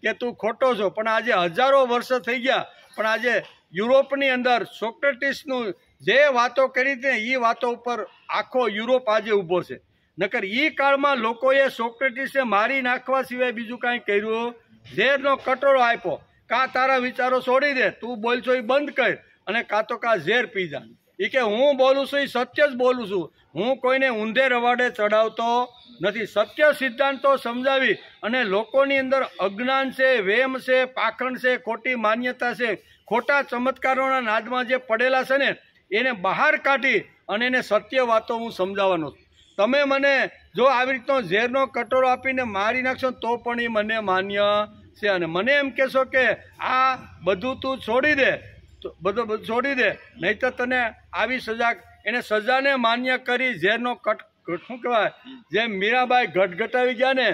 કે તું ખોટો છો. પણ આજે હજારો વર્ષ થઈ ગયા, પણ આજે યુરોપની અંદર સોક્રેટિસનું જે વાતો કરી હતી એ વાતો ઉપર આખો યુરોપ આજે ઊભો છે. નકર એ કાળમાં લોકોએ સોક્રેટિસને મારી નાખવા સિવાય બીજું કાંઈ કર્યું? ઝેરનો કટોરો આપ્યો. કાં તારા વિચારો છોડી દે, તું બોલ છો એ બંધ કર, અને કાં તો ઝેર પી જા. એ કે હું બોલું છું એ સત્ય જ બોલું છું, હું કોઈને ઊંધે રવાડે ચડાવતો નથી. સત્ય સિદ્ધાંતો સમજાવી અને લોકોની અંદર અજ્ઞાન છે, વેમ છે, પાખંડ છે, ખોટી માન્યતા છે, ખોટા ચમત્કારોના નાદમાં જે પડેલા છે ને એને બહાર કાઢી અને એને સત્ય વાતો હું સમજાવવાનો છું. તમે મને જો આવી રીતનો ઝેરનો કટોરો આપીને મારી નાખશો તો પણ એ મને માન્ય છે. અને મને એમ કહેશો કે આ બધું તું છોડી દે, તો બધું છોડી દે, નહીં તો તને આવી સજા, એને સજાને માન્ય કરી ઝેરનો શું કહેવાય, જેમ મીરાબાઈ ઘટઘટાવી ગયા ને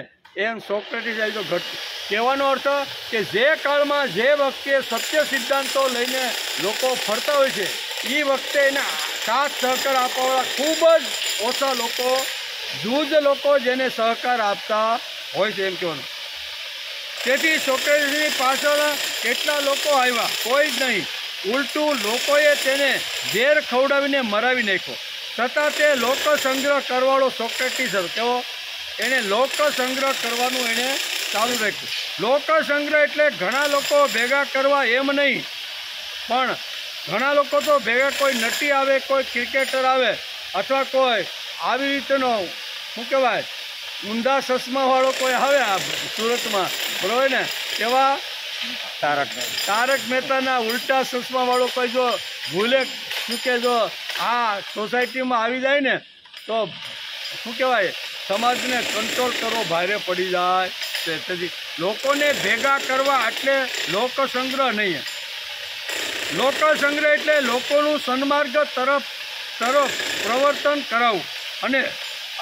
એમ સોક્રેટીસ આવી તો ઘટ. કહેવાનો અર્થ કે જે કાળમાં જે વખતે સત્ય સિદ્ધાંતો લઈને લોકો ફરતા હોય છે એ વખતે એને સાથ સહકાર આપવાવાળા ખૂબ જ ઓછા લોકો, જૂજ લોકો જેને સહકાર આપતા હોય છે એમ કહેવાનું. તેથી સોક્રેટીસની પાછળ કેટલા લોકો આવ્યા, કોઈ જ નહીં. ઉલટું લોકોએ તેને ઝેર ખવડાવીને મરાવી નાખ્યો. છતાં તે લોક સંગ્રહ કરવાળો સોક્રેટીસ હતો. કેવો? એણે લોક સંગ્રહ કરવાનું એણે ચાલુ રાખ્યું. લોક સંગ્રહ એટલે ઘણા લોકો ભેગા કરવા એમ નહીં, પણ ઘણા લોકો તો ભેગા, કોઈ નટી આવે, કોઈ ક્રિકેટર આવે, અથવા કોઈ આવી રીતનો શું કહેવાય ઊંધા ચશ્માવાળો કોઈ આવે આ સુરતમાં, બરાબર ને, એવા તારક મહેતાના ઉલટા ચશ્માવાળો કોઈ જો ભૂલે શું કે જો આ સોસાયટીમાં આવી જાય ને તો શું કહેવાય સમાજને કંટ્રોલ કરવો ભારે પડી જાય. તેથી લોકોને ભેગા કરવા એટલે લોક સંગ્રહ નહીં. લોક સંગ્રહ એટલે લોકોનું સન્માર્ગ તરફ પ્રવર્તન કરાવવું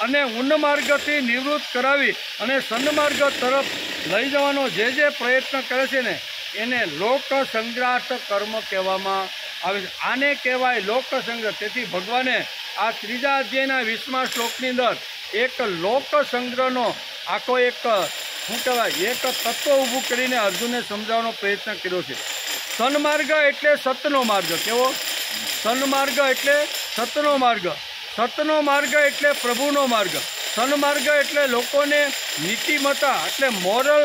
અને ઉન્નમાર્ગથી નિવૃત્ત કરાવી અને સન્માર્ગ તરફ લઈ જવાનો જે પ્રયત્ન કરે છે ને એને લોક સંગ્રહાર્થ કર્મ કહેવામાં આવે છે. આને કહેવાય લોક સંગ્રહ. તેથી ભગવાને આ 3જા અધ્યાયના 20મા શ્લોકની અંદર એક લોક સંગ્રહનો આખો એક શું કહેવાય એક તત્વ ઊભું કરીને અર્જુનને સમજાવવાનો પ્રયત્ન કર્યો છે. સન્માર્ગ એટલે સતનો માર્ગ. કેવો? સન્માર્ગ એટલે સતનો માર્ગ. સતનો માર્ગ એટલે પ્રભુનો માર્ગ. સન્માર્ગ એટલે લોકોને નીતિમત્તા એટલે મોરલ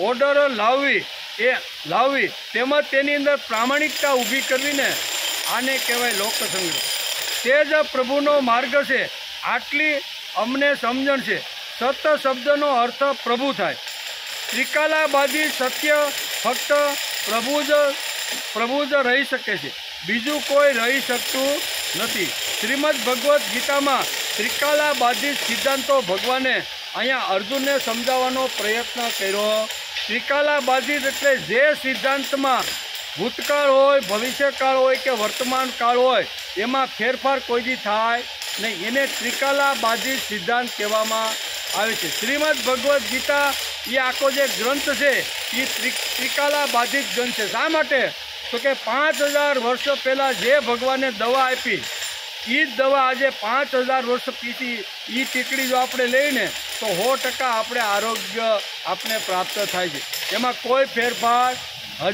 ઓર્ડર લાવવી તેમજ તેની અંદર પ્રામાણિકતા ઊભી કરવીને આને કહેવાય લોક સંગ્રહ. તે જ પ્રભુનો માર્ગ છે. આટલી અમને સમજણ છે. સત શબ્દનો અર્થ પ્રભુ થાય. ત્રિકાલાબાદી સત્ય ફક્ત પ્રભુ જ રહી શકે છે, બીજું કોઈ રહી શકતું નથી. શ્રીમદ ભગવદ્ ગીતામાં ત્રિકાલાબાદી સિદ્ધાંતો ભગવાને અહીંયા અર્જુનને સમજાવવાનો પ્રયત્ન કર્યો. ત્રિકાલાબાદી એટલે જે સિદ્ધાંતમાં ભૂતકાળ હોય, ભવિષ્યકાળ હોય કે વર્તમાન કાળ હોય એમાં ફેરફાર કોઈથી થાય નહીં, એને ત્રિકાલાબાદી સિદ્ધાંત કહેવામાં આવે છે. શ્રીમદ ભગવદ્ ગીતા એ આખો જે ગ્રંથ છે એ ત્રિકાલાબાધિત ગ્રંથ છે. શા માટે? તો કે 5000 વર્ષ પહેલાં જે ભગવાને દવા આપી એ જ દવા આજે 5000 વર્ષ પીછી એ ટીકડી જો આપણે લઈને તો 100% આપણે આરોગ્ય આપણે પ્રાપ્ત થાય છે. એમાં કોઈ ફેરફાર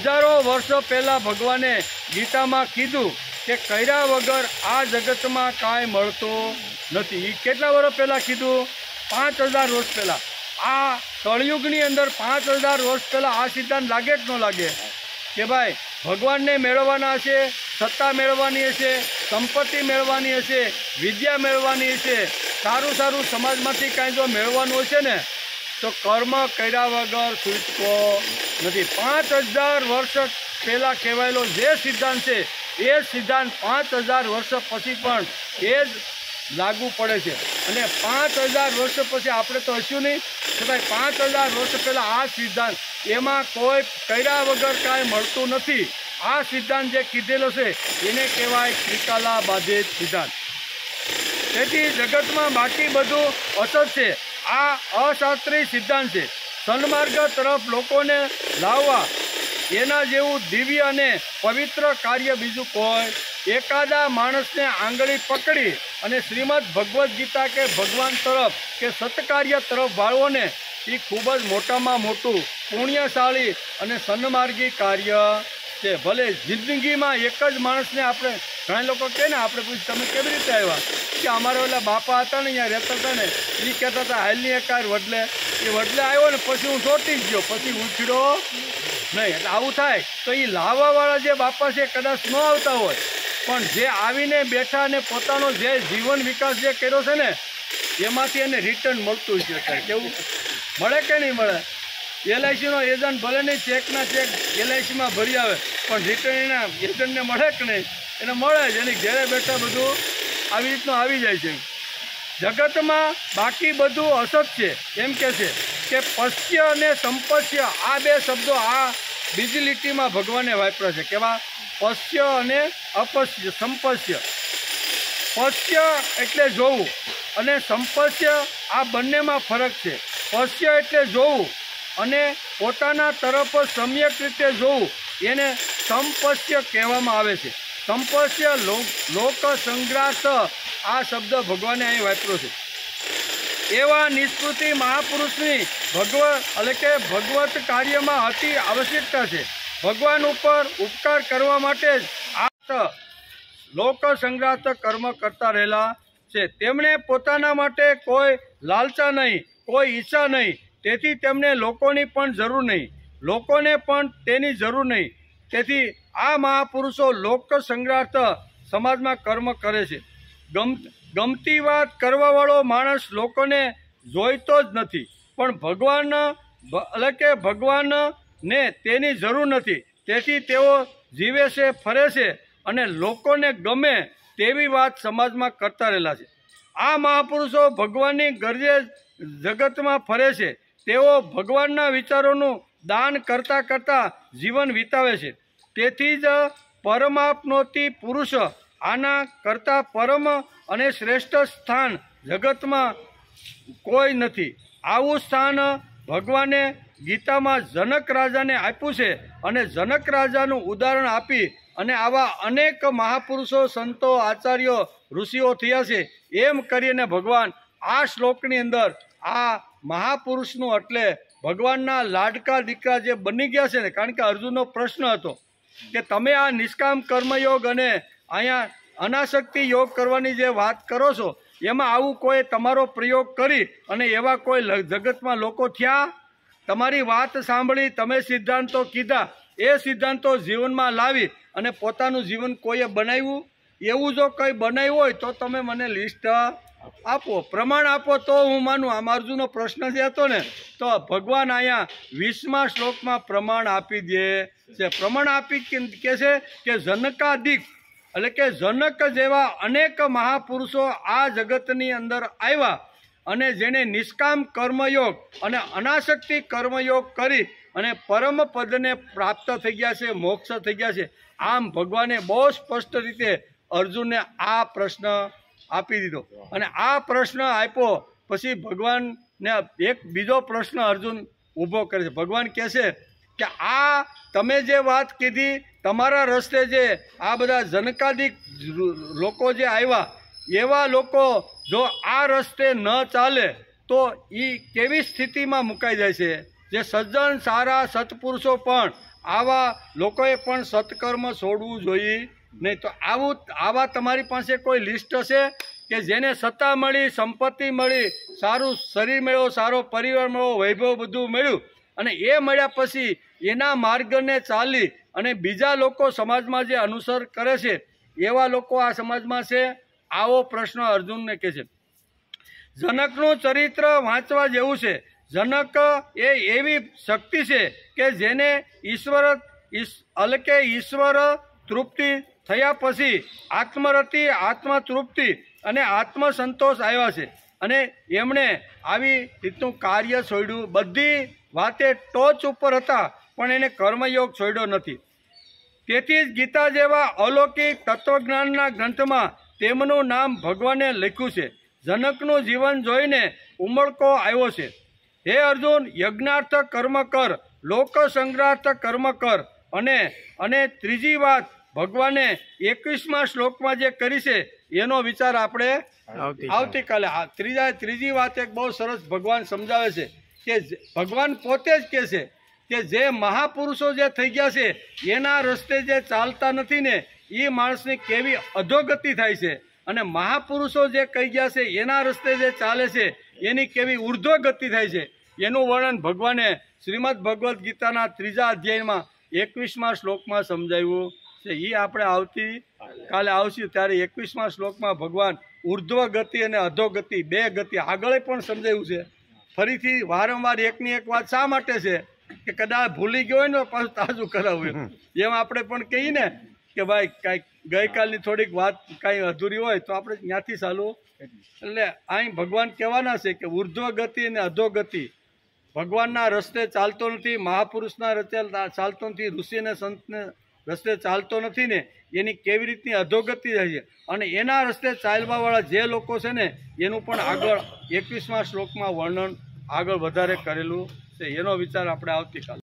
હજારો વર્ષો પહેલાં ભગવાને ગીતામાં કીધું કે કર્યા વગર આ જગતમાં કાંઈ મળતું નથી. એ કેટલા વર્ષ પહેલાં કીધું? 5000 વર્ષ પહેલાં. આ કળયુગની અંદર 5000 વર્ષ પહેલાં આ સિદ્ધાંત લાગે કે ન લાગે કે ભાઈ ભગવાનને મેળવવાના હશે, સત્તા મેળવવાની હશે, સંપત્તિ મેળવવાની હશે, વિદ્યા મેળવવાની હશે, સારું સમાજમાંથી કાંઈ જો મેળવવાનું હશે ને તો કર્મ કર્યા વગર છૂટકો નથી. 5000 વર્ષ પહેલાં કહેવાયેલો જે સિદ્ધાંત છે એ સિદ્ધાંત 5000 વર્ષ પછી પણ એ જ લાગુ પડે છે. અને 5000 વર્ષ પછી આપણે તો હશું નહીં, છતાંય 5000 વર્ષ પહેલાં આ સિદ્ધાંત એમાં કોઈ કર્યા વગર કાંઈ મળતું નથી. આ સિદ્ધાંત જે કીધેલો છે એને કહેવાય ત્રિકાલાબાધિત સિદ્ધાંત. તેથી જગતમાં બાકી બધું અસત છે. આ અશાસ્ત્રીય સિદ્ધાંત છે. સન્માર્ગ તરફ લોકોને લાવવા એના જેવું દિવ્ય અને પવિત્ર કાર્ય બીજું કોઈ. એકાદા માણસને આંગળી પકડી અને શ્રીમદ ભગવદ્ ગીતા કે ભગવાન તરફ કે સત્કાર્ય તરફ વાળવો ને એ ખૂબ જ મોટામાં મોટું પુણ્યશાળી અને સન્માર્ગી કાર્ય છે. ભલે જિંદગીમાં એક જ માણસને આપણે ઘણા લોકો કહે ને આપણે પૂછ તમે કેવી રીતે આવ્યા કે અમારા ઓલા બાપા હતા ને અહીંયા રહેતા હતા ને એ કહેતા હતા હાલની એકાર વડલે એ વડલે આવ્યો ને પછી હું ચોંટી જ ગયો, પછી ઉછળ્યો નહીં. એટલે આવું થાય તો એ લાવવાવાળા જે બાપા છે કદાચ ન આવતા હોય પણ જે આવીને બેઠા અને પોતાનો જે જીવન વિકાસ જે કર્યો છે ને એમાંથી એને રિટર્ન મળતું છે. અત્યારે કેવું મળે કે નહીં મળે? LICનો એજન્ટ ભલે નહીં ચેકના ચેક LICમાં ભરી આવે પણ રિટર્ન એના એજન્ટને મળે કે નહીં? એને મળે જ, એની ઘેરે બેઠા બધું આવી રીતનું આવી જાય છે. જગતમાં બાકી બધું અસત છે. એમ કે છે કે પશ્ય અને સંપશ્ય આ બે શબ્દો આ બીજી લીટીમાં ભગવાને વાપર્યા છે. કેવા? પશ્ય અને અપશ્ય, સંપશ્ય. પશ્ય એટલે જોવું અને સંપશ્ય આ બંનેમાં ફરક છે. પશ્ય એટલે જોવું અને પોતાના તરફ સમ્યક રીતે જોવું, એને સંપશ્ય કહેવામાં આવે છે. સંપશ્ય લોક સંગ્રાસ આ શબ્દ ભગવાને અહીં વાપર્યો છે. એવા નિષ્કૃતિ મહાપુરુષની ભગવત કાર્યમાં અતિ આવશ્યકતા છે. ભગવાન ઉપર ઉપકાર કરવા માટે જ આ લોક સંગ્રાસ કર્મ કરતા રહેલા છે. તેમણે પોતાના માટે કોઈ લાલચા નહીં, કોઈ ઈચ્છા નહીં, તેથી તેમને લોકોની પણ જરૂર નહીં, લોકોને પણ તેની જરૂર નહીં. તેથી આ મહાપુરુષો લોક સંગ્રાસ સમાજમાં કર્મ કરે છે. ગમતી વાત કરવાવાળો માણસ લોકોને જોઈતો જ નથી, પણ ભગવાનને તેની જરૂર નથી. તેથી તેઓ જીવે છે, ફરે છે અને લોકોને ગમે તેવી વાત સમાજમાં કરતા રહેલા છે. આ મહાપુરુષો ભગવાનની ગરજે જગતમાં ફરે છે. તેઓ ભગવાનના વિચારોનું દાન કરતા કરતા જીવન વિતાવે છે. તેથી જ પરમાપનોતી પુરુષ આના કરતાં પરમ અને શ્રેષ્ઠ સ્થાન જગતમાં કોઈ નથી. આવું સ્થાન ભગવાને ગીતામાં જનક રાજાને આપ્યું છે અને જનક રાજાનું ઉદાહરણ આપી અને આવા અનેક મહાપુરુષો, સંતો, આચાર્યો, ઋષિઓ થયા છે. એમ કરીને ભગવાન આ શ્લોકની અંદર આ મહાપુરુષનું એટલે ભગવાનના લાડકા દીકરા જે બની ગયા છે ને, કારણ કે અર્જુનનો પ્રશ્ન હતો કે તમે આ નિષ્કામ કર્મયોગ અને અહીંયા અનાસક્તિ યોગ કરવાની જે વાત કરો છો, એમાં આવું કોઈ તમારો પ્રયોગ કરી અને એવા કોઈ જગતમાં લોકો થયા? તમારી વાત સાંભળી, તમે સિદ્ધાંતો કીધા, એ સિદ્ધાંતો જીવનમાં લાવી અને પોતાનું જીવન કોઈએ બનાવ્યું? એવું જો કંઈ બનાવ્યું હોય તો તમે મને લિસ્ટ આપો, પ્રમાણ આપો, તો હું માનું. આમ અર્જુનનો પ્રશ્ન જે હતો ને, તો ભગવાન અહીંયા 20મા શ્લોકમાં પ્રમાણ આપી દે છે. પ્રમાણ આપી કે છે કે જનકાદિક એટલે કે જનક જેવા અનેક મહાપુરુષો આ જગતની અંદર આવ્યા અને જેણે નિષ્કામ કર્મયોગ અને અનાસક્તિ કર્મયોગ કરી અને પરમ પદને પ્રાપ્ત થઈ ગયા છે, મોક્ષ થઈ ગયા છે. આમ ભગવાને બહુ સ્પષ્ટ રીતે અર્જુનને આ પ્રશ્ન આપી દીધો. અને આ પ્રશ્ન આપ્યો પછી ભગવાનને એક બીજો પ્રશ્ન અર્જુન ઊભો કરે છે. ભગવાન કહે છે કે આ તમે જે વાત કીધી, તમારા રસ્તે જે આ બધા જનકાદિક લોકો જે આવ્યા, એવા લોકો જો આ રસ્તે ન ચાલે તો એ કેવી સ્થિતિમાં મુકાઈ જાય છે? જે સજ્જન સારા સત્પુરુષો પણ આવા લોકોએ પણ સત્કર્મ છોડવું જોઈએ નહીં. તો આવા તમારી પાસે કોઈ લિસ્ટ હશે કે જેને સત્તા મળી, સંપત્તિ મળી, સારું શરીર મળ્યો, સારો પરિવાર મળ્યો, વૈભવ બધું મળ્યું અને એ મળ્યા પછી એના માર્ગને ચાલી અને બીજા લોકો સમાજમાં જે અનુસર કરે છે, એવા લોકો આ સમાજમાં છે? આવો પ્રશ્ન અર્જુનને કહે છે. જનકનું ચરિત્ર વાંચવા જેવું છે. જનક એ એવી શક્તિ છે કે જેને ઈશ્વર તૃપ્તિ થયા પછી આત્મરતિ, આત્મતૃપ્તિ અને આત્મસંતોષ આવ્યા છે અને એમણે આવી રીતનું કાર્ય છોડ્યું. બધી વાતે ટોચ ઉપર હતા પણ એને કર્મયોગ છોડ્યો નથી. તેથી જ ગીતા જેવા અલૌકિક તત્વજ્ઞાનના ગ્રંથમાં તેમનું નામ ભગવાને લખ્યું છે. જનકનું જીવન જોઈને ઉમળકો આવ્યો છે. હે અર્જુન, યજ્ઞાર્થ કર્મ કર, લોક સંગ્રહાર્થ કર્મ કર. અને ત્રીજી વાત ભગવાને 21મા શ્લોકમાં જે કરી છે એનો વિચાર આપણે આવતીકાલે ત્રીજી વાત એક બહુ સરસ ભગવાન સમજાવે છે કે ભગવાન પોતે જ કહે છે કે જે મહાપુરુષો જે થઈ ગયા છે એના રસ્તે જે ચાલતા નથી ને, એ માણસની કેવી અધોગતિ થાય છે, અને મહાપુરુષો જે કહી ગયા છે એના રસ્તે જે ચાલે છે એની કેવી ઉર્ધ્વગતિ થાય છે, એનું વર્ણન ભગવાને શ્રીમદ ભગવદ્ ગીતાના 3જા અધ્યાયમાં 21મા શ્લોકમાં સમજાવ્યું છે. એ આપણે આવતીકાલે આવશું ત્યારે 21મા શ્લોકમાં ભગવાન ઉર્ધ્વ ગતિ અને અધોગતિ બે ગતિ આગળ પણ સમજાવ્યું છે. ફરીથી વારંવાર એકની એક વાત શા માટે છે કે કદાચ ભૂલી ગયો હોય ને પાછું તાજું કરાવ્યું. એમ આપણે પણ કહીએ ને કે ભાઈ કાંઈક ગઈકાલની થોડીક વાત કાંઈ અધૂરી હોય તો આપણે ત્યાંથી ચાલુ. એટલે અહીં ભગવાન કહેવાના છે કે ઉર્ધ્વ ગતિ અને અધોગતિ, ભગવાનના રસ્તે ચાલતો નથી, મહાપુરુષના રસ્તે ચાલતો નથી, ઋષિને સંતને રસ્તે ચાલતો નથી ને એની કેવી રીતની અધોગતિ થાય છે. અને એના રસ્તે ચાલવાવાળા જે લોકો છે ને એનું પણ આગળ 21મા શ્લોકમાં વર્ણન આગળ વધારે કરેલું છે. એનો વિચાર આપણે આવતીકાલે